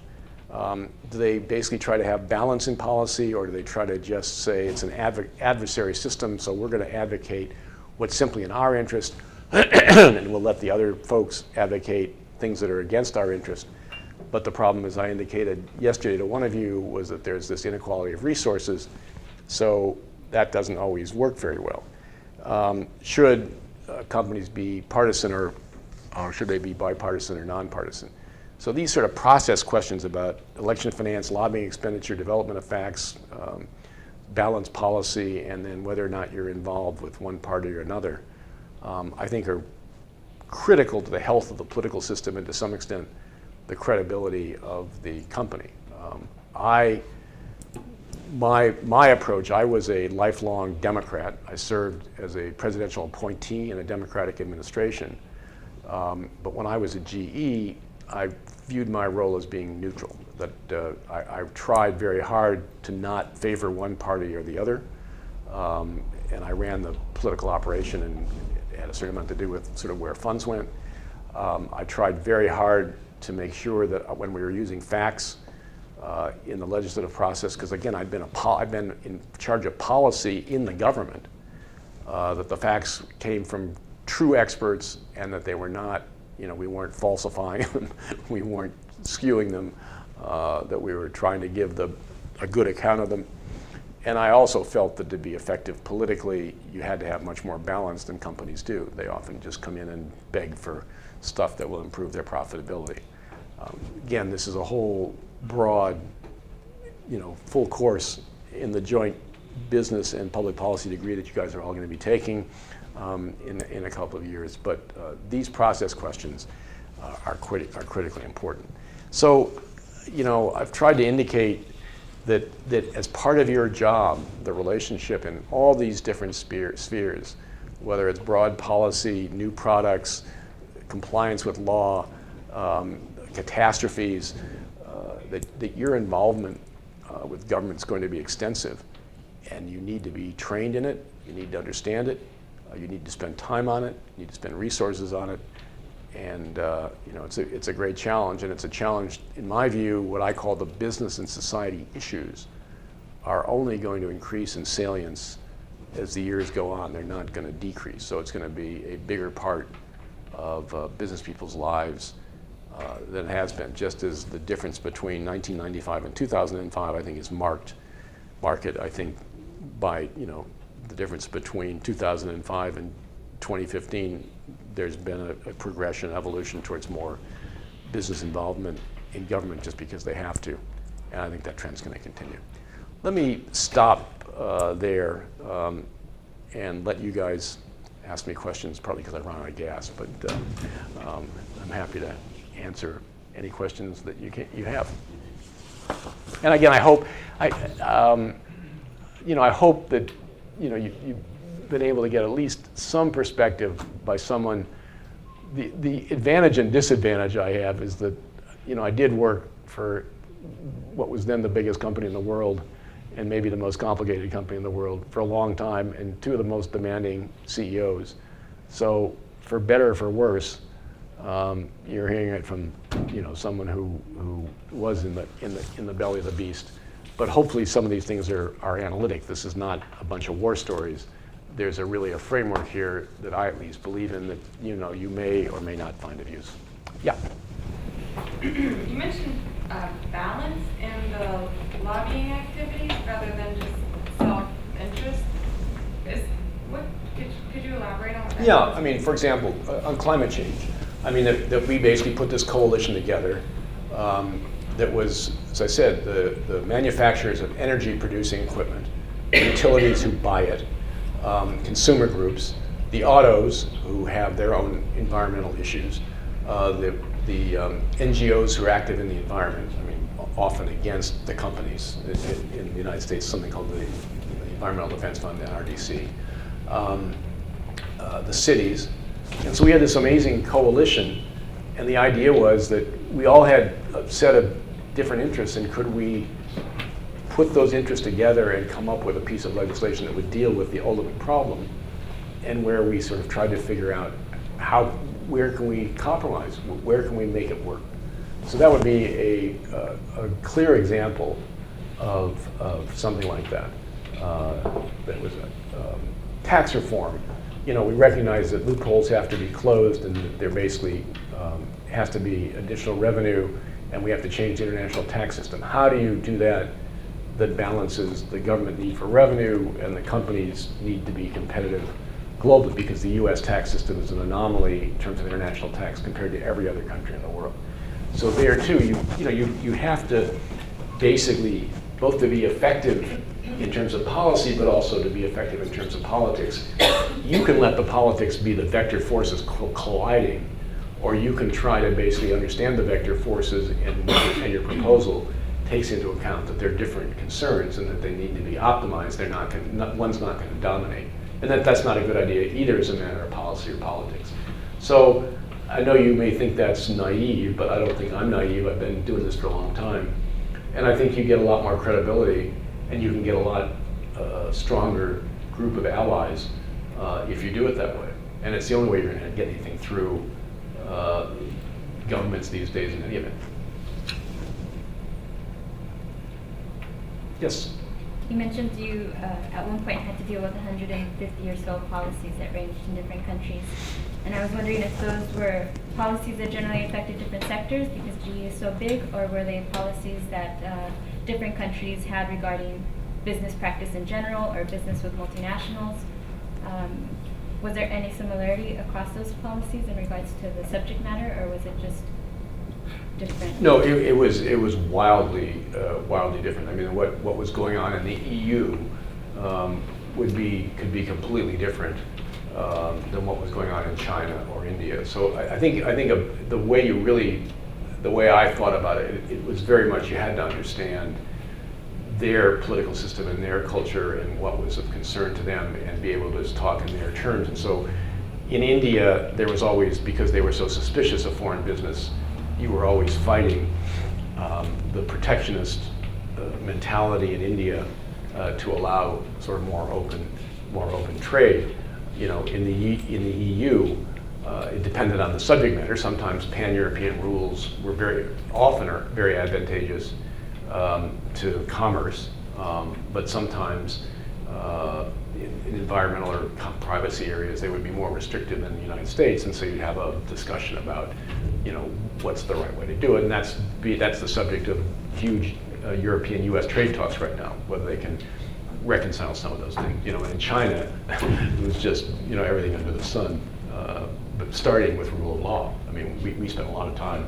Do they basically try to have balance in policy, or do they try to just say it's an adversary system, so we're going to advocate what's simply in our interest, and we'll let the other folks advocate things that are against our interest? But the problem, as I indicated yesterday to one of you, was that there's this inequality of resources, so that doesn't always work very well. Should companies be partisan, or should they be bipartisan or nonpartisan? So these sort of process questions about election finance, lobbying expenditure, development of facts, balance policy, and then whether or not you're involved with one party or another, I think are critical to the health of the political system and to some extent the credibility of the company. My approach, I was a lifelong Democrat. I served as a presidential appointee in a Democratic administration. But when I was at GE, I viewed my role as being neutral, that I tried very hard to not favor one party or the other. And I ran the political operation, and it had a certain amount to do with sort of where funds went. I tried very hard to make sure that when we were using facts in the legislative process, because again, I've been in charge of policy in the government, that the facts came from true experts and that they were not, we weren't falsifying them, we weren't skewing them, that we were trying to give a good account of them. And I also felt that to be effective politically, you had to have much more balance than companies do. They often just come in and beg for stuff that will improve their profitability. Again, this is a whole broad, full course in the joint business and public policy degree that you guys are all going to be taking in a couple of years. But these process questions are critically important. So, I've tried to indicate that as part of your job, the relationship in all these different spheres, whether it's broad policy, new products, compliance with law, catastrophes, that your involvement with government is going to be extensive, and you need to be trained in it, you need to understand it, you need to spend time on it, you need to spend resources on it, and it's a great challenge, and it's a challenge, in my view, what I call the business and society issues are only going to increase in salience as the years go on. They're not going to decrease, so it's going to be a bigger part of business people's lives than it has been, just as the difference between 1995 and 2005, I think, is marked, I think, by, the difference between 2005 and 2015, there's been a progression, evolution towards more business involvement in government just because they have to, and I think that trend's going to continue. Let me stop there and let you guys ask me questions, probably because I run out of gas, but I'm happy to answer any questions that you have. And again, I hope I hope that you've been able to get at least some perspective by someone. The advantage and disadvantage I have is that I did work for what was then the biggest company in the world, and maybe the most complicated company in the world for a long time, and two of the most demanding CEOs. So for better or for worse, you're hearing it from someone who was in the belly of the beast. But hopefully some of these things are analytic. This is not a bunch of war stories. There's really a framework here that I at least believe in that you may or may not find of use. Yeah.
You mentioned balance in the lobbying activities rather than just self-interest. Could you elaborate on that?
Yeah, I mean, for example, on climate change, I mean, that we basically put this coalition together that was, as I said, the manufacturers of energy-producing equipment, utilities who buy it, consumer groups, the autos who have their own environmental issues, the NGOs who are active in the environment, I mean, often against the companies. In the United States, something called the Environmental Defense Fund, the NRDC, the cities. And so we had this amazing coalition, and the idea was that we all had a set of different interests, and could we put those interests together and come up with a piece of legislation that would deal with the ultimate problem, and where we sort of tried to figure out where can we compromise? Where can we make it work? So that would be a clear example of something like that. That was tax reform. We recognize that loopholes have to be closed and that there basically has to be additional revenue, and we have to change the international tax system. How do you do that balances the government need for revenue and the companies need to be competitive globally, because the US tax system is an anomaly in terms of international tax compared to every other country in the world. So there too, you have to basically, both to be effective in terms of policy, but also to be effective in terms of politics. You can let the politics be the vector forces colliding, or you can try to basically understand the vector forces, and your proposal takes into account that there are different concerns and that they need to be optimized. One's not going to dominate. And that's not a good idea either as a matter of policy or politics. So I know you may think that's naive, but I don't think I'm naive. I've been doing this for a long time. And I think you get a lot more credibility, and you can get a lot stronger group of allies if you do it that way. And it's the only way you're going to get anything through governments these days in any event. Yes?
You mentioned you, at one point, had to deal with 150 or so policies that ranged in different countries. And I was wondering if those were policies that generally affected different sectors because GE is so big, or were they policies that different countries had regarding business practice in general or business with multinationals? Was there any similarity across those policies in regards to the subject matter, or was it just different?
No, it was wildly different. I mean, what was going on in the EU could be completely different than what was going on in China or India. So I think the way I thought about it, it was very much you had to understand their political system and their culture and what was of concern to them, and be able to talk in their terms. And so in India, there was always, because they were so suspicious of foreign business, you were always fighting the protectionist mentality in India to allow sort of more open trade. In the EU, it depended on the subject matter. Sometimes pan-European rules were very advantageous to commerce, but sometimes in environmental or privacy areas, they would be more restrictive than the United States, and so you'd have a discussion about, what's the right way to do it, and that's the subject of huge European-U.S. trade talks right now, whether they can reconcile some of those things. In China, it was just everything under the sun, but starting with rule of law. I mean, we spent a lot of time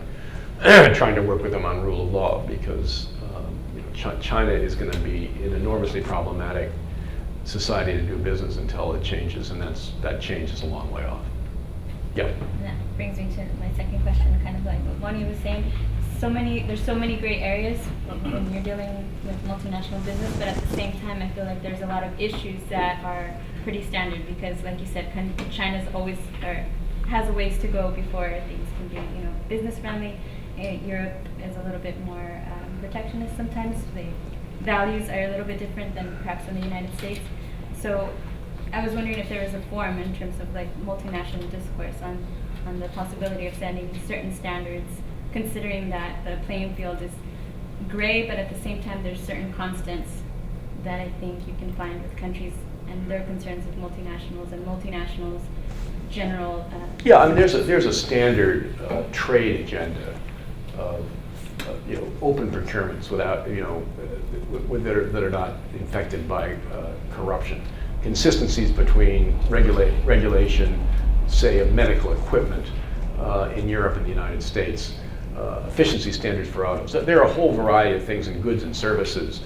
trying to work with them on rule of law because China is going to be an enormously problematic society to do business until it changes, and that change is a long way off. Yeah.
And that brings me to my second question, kind of like what Bonnie was saying. There's so many gray areas when you're dealing with multinational business, but at the same time, I feel like there's a lot of issues that are pretty standard because, like you said, China's always has a ways to go before things can be, business friendly. Europe is a little bit more protectionist sometimes. The values are a little bit different than perhaps in the United States. So I was wondering if there was a forum in terms of like multinational discourse on the possibility of setting certain standards, considering that the playing field is gray, but at the same time there's certain constants that I think you can find with countries and their concerns with multinationals and multinationals general.
Yeah, I mean there's a standard trade agenda of open procurements without that are not infected by corruption. Consistencies between regulation, say, of medical equipment in Europe and the United States, efficiency standards for autos. There are a whole variety of things in goods and services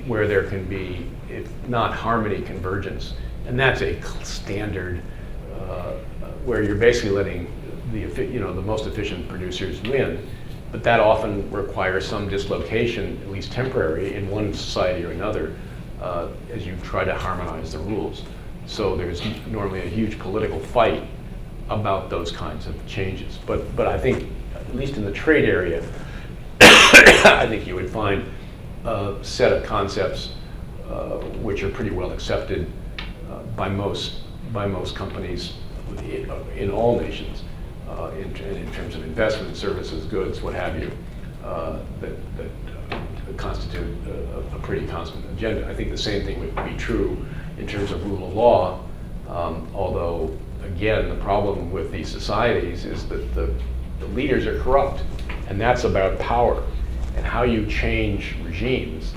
where there can be, if not harmony, convergence, and that's a standard where you're basically letting the most efficient producers win. But that often requires some dislocation, at least temporary, in one society or another as you try to harmonize the rules. So there's normally a huge political fight about those kinds of changes. But I think, at least in the trade area, I think you would find a set of concepts which are pretty well accepted by most companies in all nations, in terms of investment, services, goods, what have you, that constitute a pretty constant agenda. I think the same thing would be true in terms of rule of law, although, again, the problem with these societies is that the leaders are corrupt, and that's about power and how you change regimes,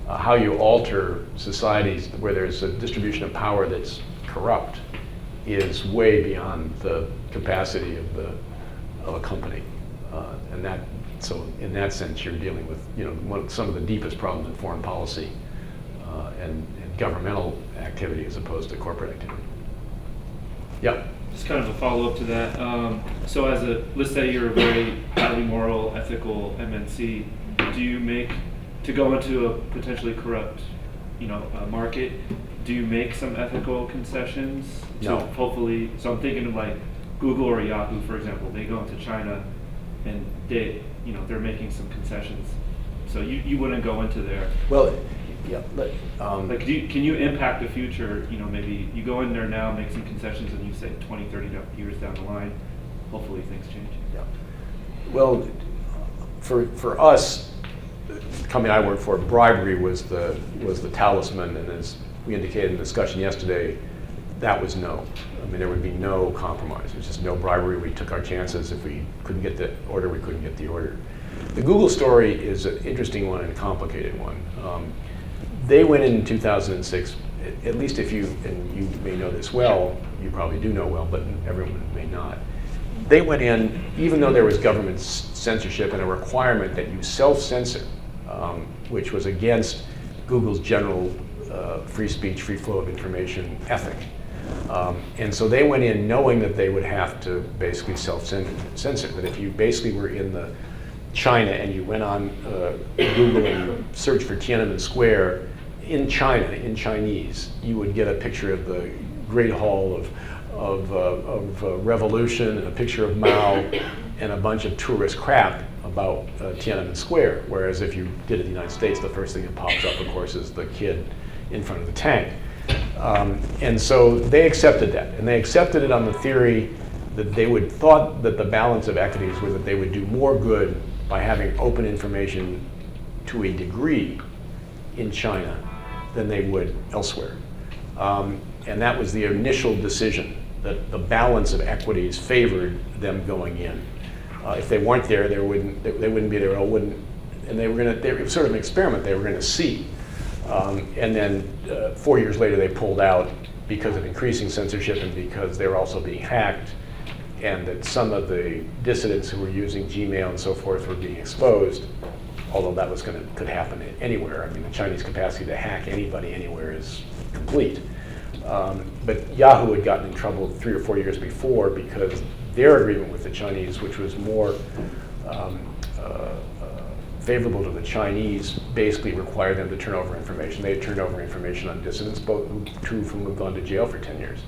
how you alter societies where there's a distribution of power that's corrupt is way beyond the capacity of a company. So in that sense, you're dealing with some of the deepest problems in foreign policy and governmental activity as opposed to corporate activity. Yeah.
Just kind of a follow-up to that. So let's say you're a very highly moral, ethical MNC, do you make, to go into a potentially corrupt, market, do you make some ethical concessions?
No.
Hopefully, so I'm thinking of like Google or Yahoo, for example, they go into China and they're making some concessions. So you wouldn't go into there.
Well, yeah.
Like, can you impact the future? Maybe you go in there now, make some concessions, and you say 20, 30 years down the line, hopefully things change.
Yeah. Well, for us, the company I work for, bribery was the talisman, and as we indicated in the discussion yesterday, that was no. I mean, there would be no compromise. There's just no bribery. We took our chances. If we couldn't get the order, we couldn't get the order. The Google story is an interesting one and a complicated one. They went in 2006, at least and you may know this well, you probably do know well, but everyone may not. They went in, even though there was government censorship and a requirement that you self-censor, which was against Google's general free speech, free flow of information ethic. And so they went in knowing that they would have to basically self-censor, that if you basically were in the China and you went on Google and you searched for Tiananmen Square in China, in Chinese, you would get a picture of the Great Hall of Revolution and a picture of Mao and a bunch of tourist crap about Tiananmen Square. Whereas if you did it in the United States, the first thing that pops up, of course, is the kid in front of the tank. And so they accepted that. And they accepted it on the theory that they thought that the balance of equities were that they would do more good by having open information to a degree in China than they would elsewhere. And that was the initial decision, that the balance of equities favored them going in. If they weren't there, they wouldn't be there. And it was sort of an experiment they were going to see. And then 4 years later, they pulled out because of increasing censorship and because they were also being hacked, and that some of the dissidents who were using Gmail and so forth were being exposed, although that could happen anywhere. I mean, the Chinese capacity to hack anybody anywhere is complete. But Yahoo had gotten in trouble 3 or 4 years before because their agreement with the Chinese, which was more favorable to the Chinese, basically required them to turn over information. They had turned over information on dissidents, two of whom had gone to jail for 10 years.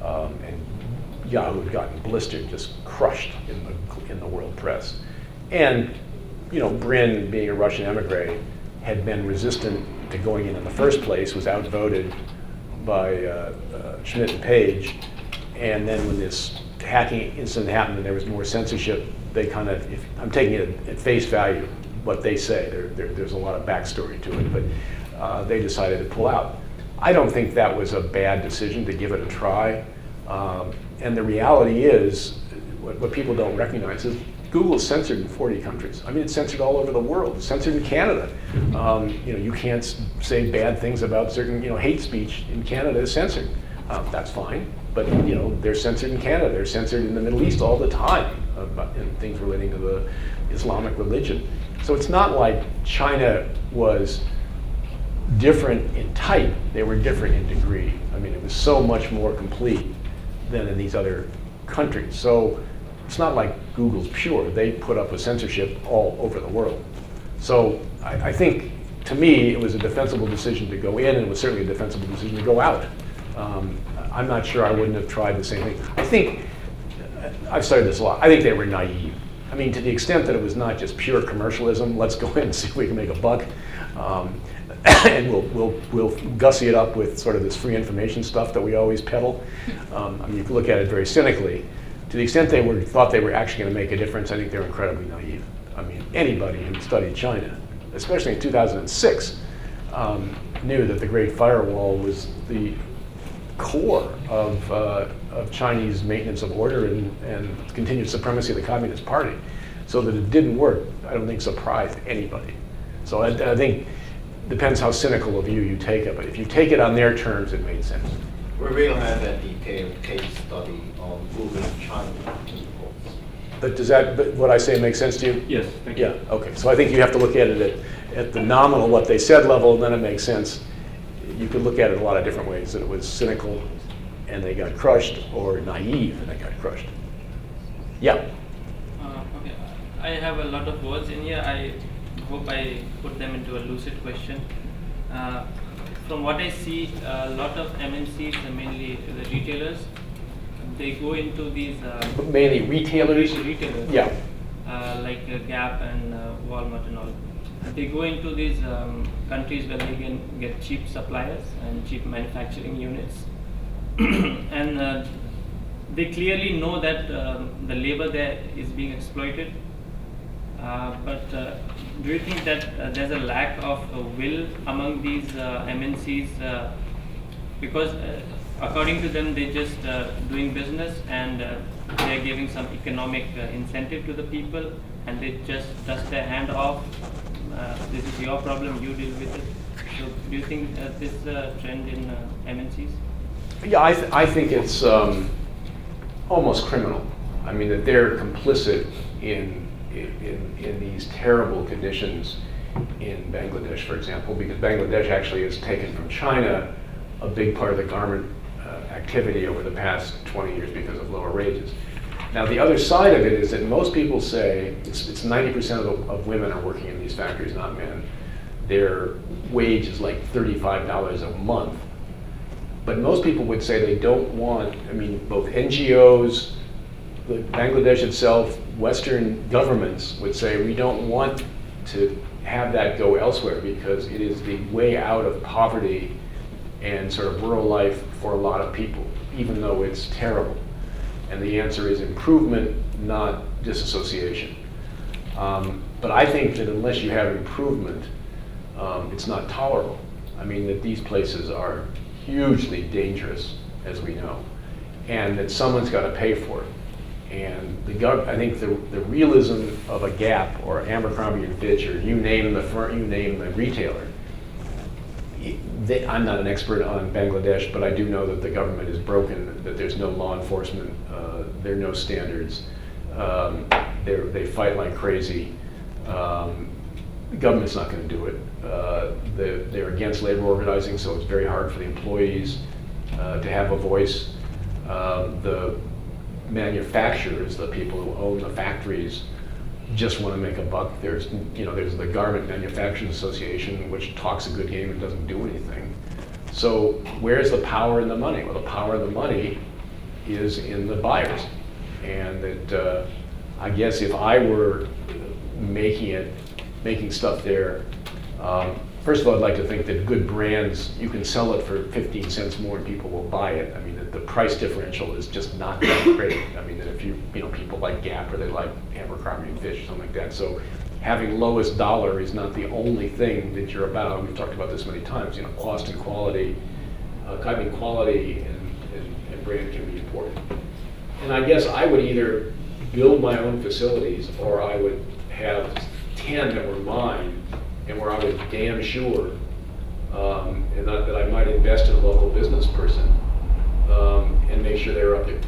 And Yahoo had gotten blistered, just crushed in the world press. And Brin, being a Russian emigre, had been resistant to going in the first place, was outvoted by Schmidt and Page. And then when this hacking incident happened and there was more censorship, they I'm taking it at face value, what they say. There's a lot of backstory to it, but they decided to pull out. I don't think that was a bad decision to give it a try. And the reality is, what people don't recognize is Google is censored in 40 countries. I mean, it's censored all over the world. It's censored in Canada. You can't say bad things about certain, hate speech in Canada is censored. That's fine, but they're censored in Canada. They're censored in the Middle East all the time in things relating to the Islamic religion. So it's not like China was different in type. They were different in degree. I mean, it was so much more complete than in these other countries. So it's not like Google's pure. They put up with censorship all over the world. So I think, to me, it was a defensible decision to go in, and it was certainly a defensible decision to go out. I'm not sure I wouldn't have tried the same thing. I think, I've studied this a lot, I think they were naive. I mean, to the extent that it was not just pure commercialism, let's go in and see if we can make a buck. and we'll gussy it up with sort of this free information stuff that we always peddle. I mean, you can look at it very cynically. To the extent they thought they were actually going to make a difference, I think they're incredibly naive. I mean, anybody who studied China, especially in 2006, knew that the Great Firewall was the core of Chinese maintenance of order and continued supremacy of the Communist Party. So that it didn't work, I don't think surprised anybody. So I think depends how cynical a view you take of it. If you take it on their terms, it made sense.
We don't have a detailed case study on moving China imports.
But does that, what I say, make sense to you?
Yes, thank you.
Yeah, okay. So I think you have to look at it at the nominal, what they said level, and then it makes sense. You could look at it a lot of different ways, that it was cynical and they got crushed, or naive and they got crushed. Yeah.
Okay, I have a lot of words in here. I hope I put them into a lucid question. From what I see, a lot of MNCs, mainly the retailers, they go into these
Mainly retailers?
retailers,
Yeah.
like Gap and Walmart and all. They go into these countries where they can get cheap suppliers and cheap manufacturing units, and they clearly know that the labor there is being exploited. But do you think that there's a lack of will among these MNCs? Because according to them, they're just doing business and they're giving some economic incentive to the people, and they just dust their hand off. This is your problem, you deal with it. So do you think this is a trend in MNCs?
Yeah, I think it's almost criminal. I mean, that they're complicit in these terrible conditions in Bangladesh, for example, because Bangladesh actually has taken from China a big part of the garment activity over the past 20 years because of lower wages. Now, the other side of it is that most people say it's 90% of women are working in these factories, not men. Their wage is like $35 a month. But most people would say they don't want, I mean, both NGOs, Bangladesh itself, Western governments would say we don't want to have that go elsewhere because it is the way out of poverty and sort of rural life for a lot of people, even though it's terrible. And the answer is improvement, not disassociation. But I think that unless you have improvement, it's not tolerable. I mean, that these places are hugely dangerous, as we know, and that someone's got to pay for it. And I think the realism of a Gap or Abercrombie and Fitch, or you name the firm, you name the retailer. I'm not an expert on Bangladesh, but I do know that the government is broken, that there's no law enforcement, there are no standards. They fight like crazy. The government's not going to do it. They're against labor organizing, so it's very hard for the employees to have a voice. The manufacturers, the people who own the factories, just want to make a buck. There's the Garment Manufacturers Association, which talks a good game and doesn't do anything. So where's the power and the money? Well, the power and the money is in the buyers. And that I guess if I were making stuff there, first of all, I'd like to think that good brands, you can sell it for 15 cents more and people will buy it. I mean, the price differential is just not that great. I mean, that if people like Gap or they like Abercrombie and Fitch or something like that. So having lowest dollar is not the only thing that you're about. We've talked about this many times, cost and quality. Quality and brand can be important. And I guess I would either build my own facilities or I would have 10 that were mine and where I was damn sure and that I might invest in a local business person and make sure they're up to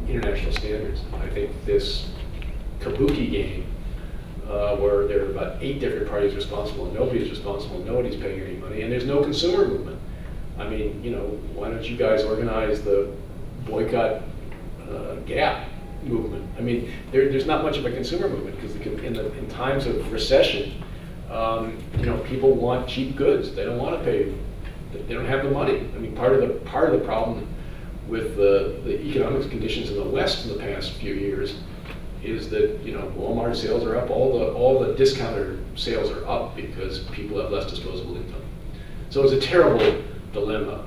international standards. I think this kabuki game where there are about 8 different parties responsible and nobody's responsible, nobody's paying any money, and there's no consumer movement. I mean, why don't you guys organize the boycott Gap movement? I mean, there's not much of a consumer movement because in times of recession, people want cheap goods. They don't want to pay. They don't have the money. I mean, part of the problem with the economic conditions in the West in the past few years is that, you know, Walmart sales are up, all the discounter sales are up because people have less disposable income. So it's a terrible dilemma.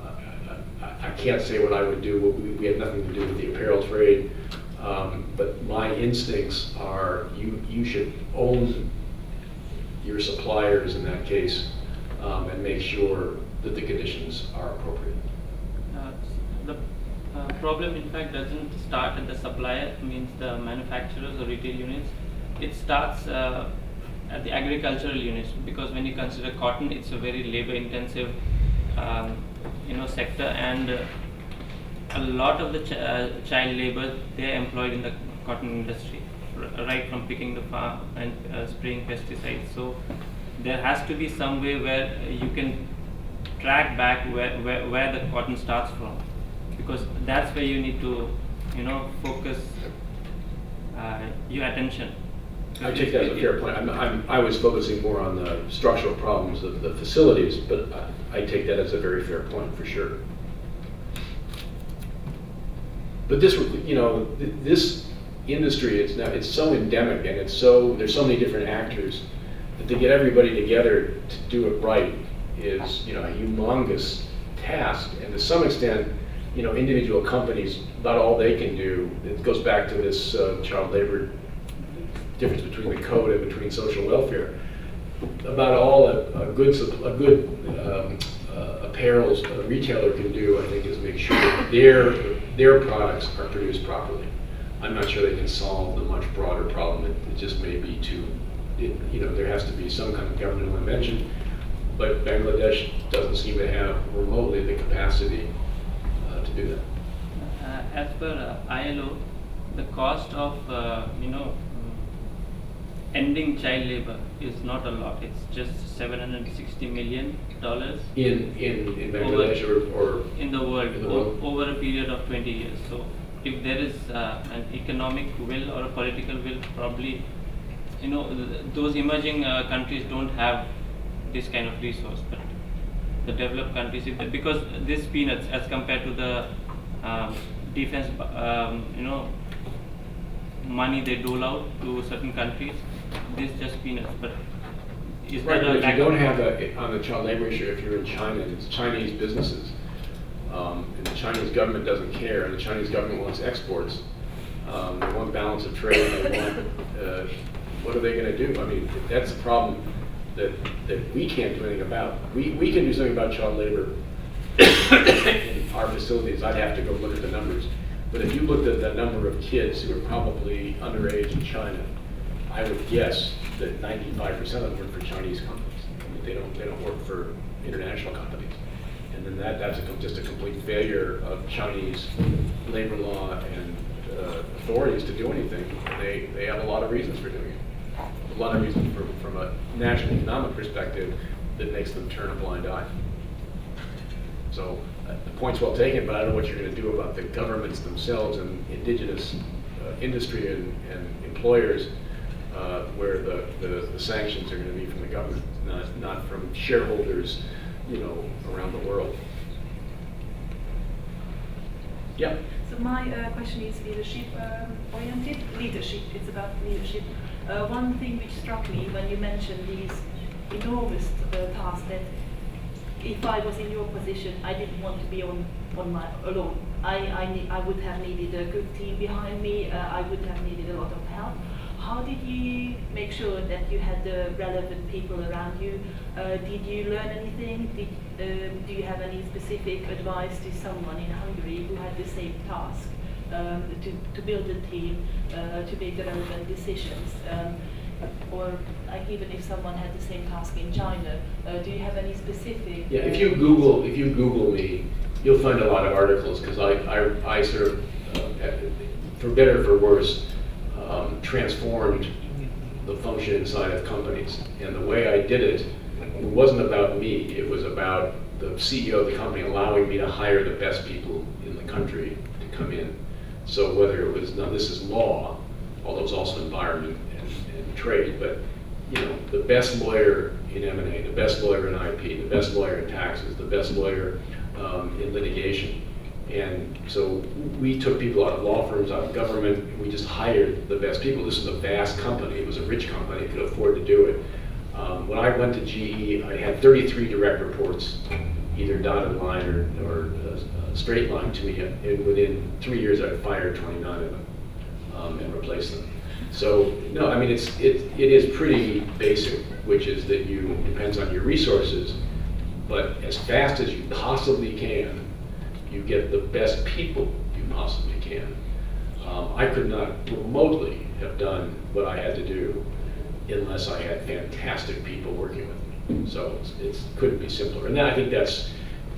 I can't say what I would do. We have nothing to do with the apparel trade, but my instincts are you should own your suppliers in that case, and make sure that the conditions are appropriate.
The problem, in fact, doesn't start at the supplier, means the manufacturers or retail units. It starts at the agricultural units, because when you consider cotton, it's a very labor-intensive, sector, and a lot of the child labor, they are employed in the cotton industry, right from picking the farm and spraying pesticides. So there has to be some way where you can track back where the cotton starts from, because that's where you need to, focus your attention.
I take that as a fair point. I was focusing more on the structural problems of the facilities, but I take that as a very fair point for sure. But this, this industry it's so endemic, and there's so many different actors that to get everybody together to do it right is, a humongous task. And to some extent, individual companies, about all they can do. It goes back to this child labor difference between the code and between social welfare. About all a good apparel retailer can do, I think, is make sure that their products are produced properly. I'm not sure they can solve the much broader problem. It just may be there has to be some kind of governmental intervention, but Bangladesh doesn't seem to have remotely the capacity to do that.
As per ILO, the cost of ending child labor is not a lot. It's just $760 million
in Bangladesh or
in the world,
in the world.
Over a period of 20 years. So if there is an economic will or a political will, probably those emerging countries don't have this kind of resource, but the developed countries, because this peanuts as compared to the defense money they dole out to certain countries, this just peanuts. But is
Right,
there
but
a
if
lack
you don't
of
have on the child labor issue, if you're in China and it's Chinese businesses, and the Chinese government doesn't care, and the Chinese government wants exports, they want balance of trade, they want, what are they going to do? I mean, that's a problem that we can't do anything about. We can do something about child labor in our facilities. I'd have to go look at the numbers. But if you looked at the number of kids who are probably underage in China, I would guess that 95% of them work for Chinese companies. I mean, they don't work for international companies. And then that's just a complete failure of Chinese labor law and authorities to do anything. They have a lot of reasons for doing it. A lot of reasons from a national economic perspective that makes them turn a blind eye. So the point's well taken, but I don't know what you're going to do about the governments themselves and indigenous industry and employers, where the sanctions are going to be from the government, not from shareholders, around the world. Yeah.
So my question is leadership-oriented. Leadership, it's about leadership. One thing which struck me when you mentioned these enormous tasks, that if I was in your position, I didn't want to be on my alone. I would have needed a good team behind me. I would have needed a lot of help. How did you make sure that you had the relevant people around you? Did you learn anything? Do you have any specific advice to someone in Hungary who had the same task, to build a team, to make the relevant decisions? Or like even if someone had the same task in China, do you have any specific?
Yeah, if you Google me, you'll find a lot of articles, because I sort of, for better or for worse, transformed the function inside of companies. And the way I did it wasn't about me. It was about the CEO of the company allowing me to hire the best people in the country to come in. So whether it was, now this is law, although it's also environment and trade, but the best lawyer in M&A, the best lawyer in IP, the best lawyer in taxes, the best lawyer in litigation, And so we took people out of law firms, out of government, and we just hired the best people. This was a vast company. It was a rich company, could afford to do it. When I went to GE, I had 33 direct reports, either dotted line or straight line to me. And within 3 years, I fired 29 of them and replaced them. So no, I mean, it is pretty basic, which is that depends on your resources, but as fast as you possibly can, you get the best people you possibly can. I could not remotely have done what I had to do unless I had fantastic people working with me. So it couldn't be simpler. And I think that's,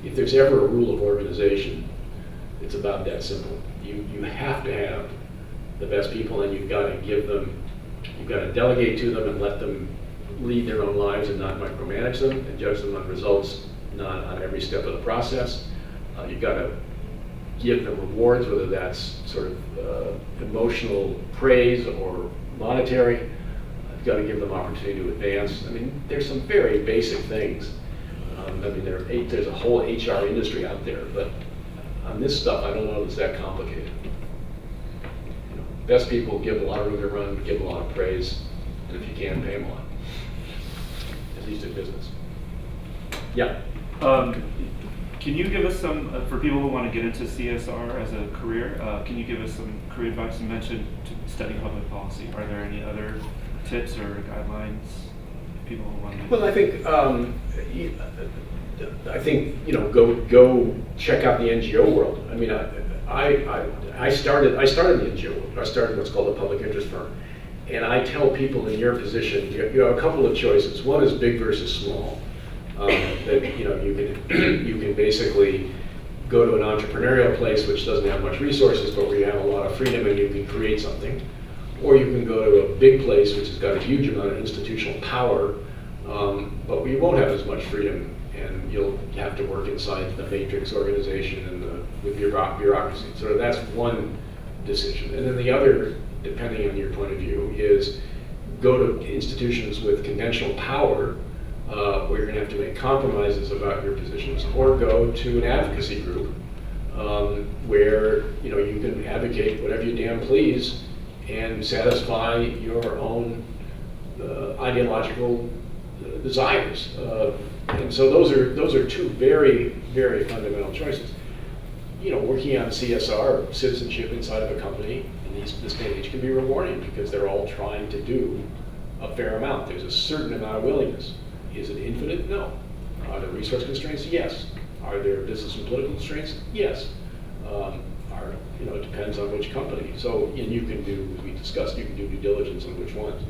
if there's ever a rule of organization, it's about that simple. You have to have the best people, and you've got to delegate to them and let them lead their own lives and not micromanage them and judge them on results, not on every step of the process. You've got to give them rewards, whether that's sort of emotional praise or monetary. You've got to give them opportunity to advance. I mean, there's some very basic things. I mean, there's a whole HR industry out there, but on this stuff, I don't know if it's that complicated. Best people give a lot of room to run, give a lot of praise, and if you can, pay them a lot. At least in business. Yeah.
Can you give us some, for people who want to get into CSR as a career, can you give us some career advice? You mentioned studying public policy. Are there any other tips or guidelines for people who want to?
Well, I think go check out the NGO world. I mean, I started in the NGO world. I started what's called a public interest firm, and I tell people in your position, you have a couple of choices. One is big versus small. That you can basically go to an entrepreneurial place which doesn't have much resources, but where you have a lot of freedom and you can create something, or you can go to a big place which has got a huge amount of institutional power, but we won't have as much freedom, and you'll have to work inside the matrix organization and with bureaucracy. So that's one decision, and then the other, depending on your point of view, is go to institutions with conventional power. Where you're going to have to make compromises about your positions, or go to an advocacy group where you can advocate whatever you damn please and satisfy your own ideological desires. And so those are two very, very fundamental choices. Working on CSR, citizenship inside of a company in this day and age can be rewarding because they're all trying to do a fair amount. There's a certain amount of willingness. Is it infinite? No. Are there resource constraints? Yes. Are there business and political constraints? Yes. It depends on which company. So, and you can do, as we discussed, you can do due diligence on which ones.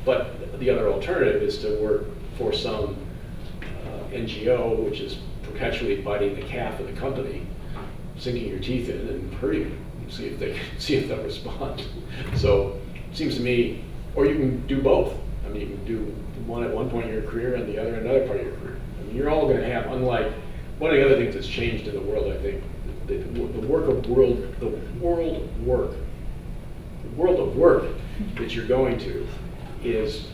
But the other alternative is to work for some NGO, which is perpetually biting the calf of the company, sinking your teeth in and hurting them, and see if they'll respond. So, it seems to me, or you can do both. I mean, you can do one at one point in your career and the other another part of your career. I mean, you're all going to have, unlike one of the other things that's changed in the world, I think, the world of work that you're going to is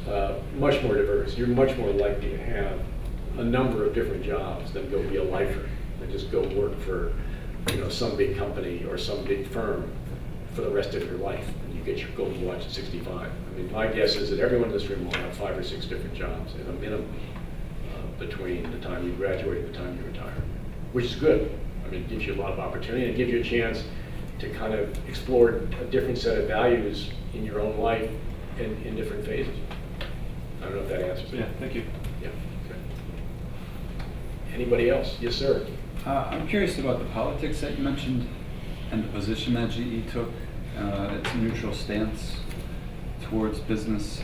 much more diverse. You're much more likely to have a number of different jobs than go be a lifer and just go work for some big company or some big firm for the rest of your life, and you get your golden watch at 65. I mean, my guess is that everyone in this room will have 5 or 6 different jobs at a minimum between the time you graduate and the time you retire, which is good. I mean, it gives you a lot of opportunity, and it gives you a chance to kind of explore a different set of values in your own life in different phases. I don't know if that answers it.
Yeah, thank you.
Yeah. Okay. Anybody else? Yes, sir.
I'm curious about the politics that you mentioned and the position that GE took, its neutral stance towards business.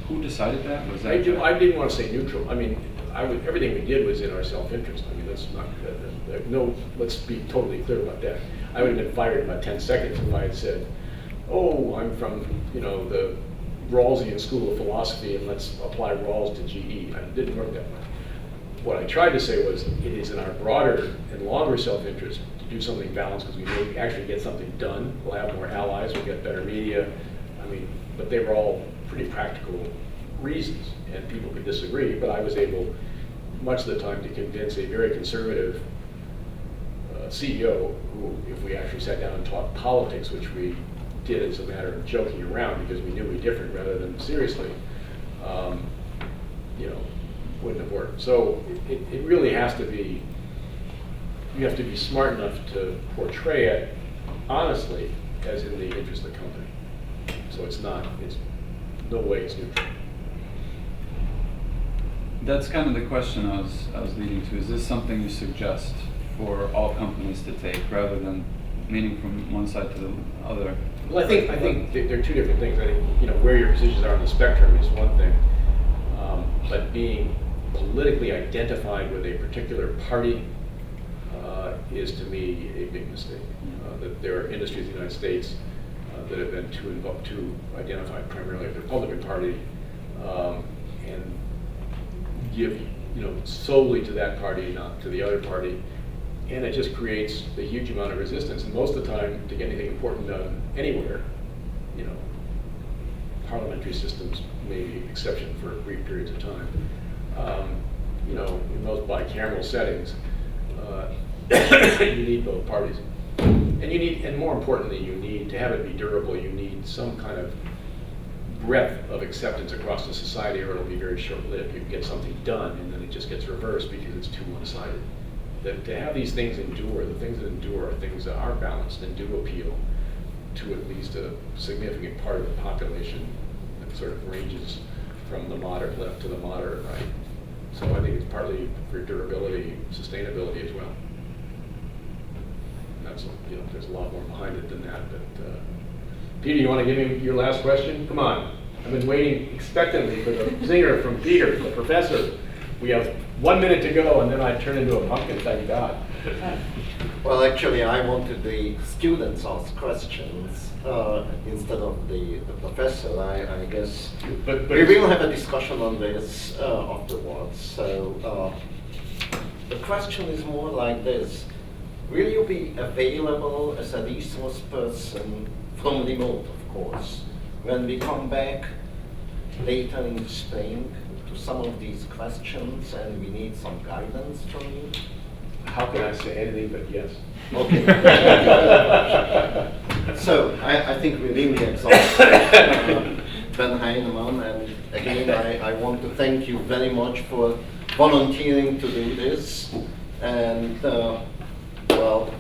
Who decided that? Was that?
I didn't want to say neutral. I mean, everything we did was in our self-interest. I mean, that's not, let's be totally clear about that. I would have been fired in about 10 seconds if I had said, oh, I'm from, the Rawlsian school of philosophy and let's apply Rawls to GE. It didn't work that way. What I tried to say was it is in our broader and longer self-interest to do something balanced because we may actually get something done. We'll have more allies, we'll get better media. I mean, but they were all pretty practical reasons, and people could disagree, but I was able, much of the time, to convince a very conservative CEO who, if we actually sat down and talked politics, which we did as a matter of joking around because we knew we differed rather than seriously, wouldn't have worked. So it really has to be, you have to be smart enough to portray it honestly as in the interest of the company. So it's no way it's neutral.
That's kind of the question I was leading to. Is this something you suggest for all companies to take rather than leaning from one side to the other?
Well, I think there are two different things. I think where your positions are on the spectrum is one thing, but being politically identified with a particular party is to me a big mistake. That there are industries in the United States that have been too identified primarily with the Republican Party and give solely to that party, not to the other party, and it just creates a huge amount of resistance. And most of the time, to get anything important done anywhere, parliamentary systems may be an exception for brief periods of time. In those bicameral settings, you need both parties, and more importantly, you need to have it be durable. You need some kind of breadth of acceptance across the society, or it'll be very short-lived. You can get something done, and then it just gets reversed because it's too one-sided. That to have these things endure, the things that endure are things that are balanced and do appeal to at least a significant part of the population that sort of ranges from the moderate left to the moderate right. So I think it's partly for durability, sustainability as well. That's there's a lot more behind it than that. But Peter, you want to give me your last question? Come on. I've been waiting expectantly for the zinger from Peter, the professor. We have 1 minute to go, and then I turn into a pumpkin, thank God.
Well, actually, I wanted the students ask questions instead of the professor. I guess
But
we will have a discussion on this afterwards. So the question is more like this. Will you be available as a resource person from remote, of course, when we come back later in the spring to some of these questions and we need some guidance from you?
How can I say anything but yes?
Okay. So I think we really exhausted Ben Heineman, and again I want to thank you very much for volunteering to do this. And well,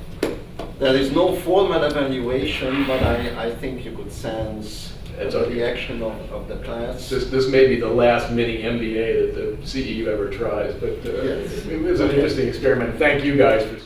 there is no formal evaluation, but I think you could sense the reaction of the class.
This may be the last mini MBA that the CEU ever tries, but
Yes.
it was an interesting experiment. Thank you guys for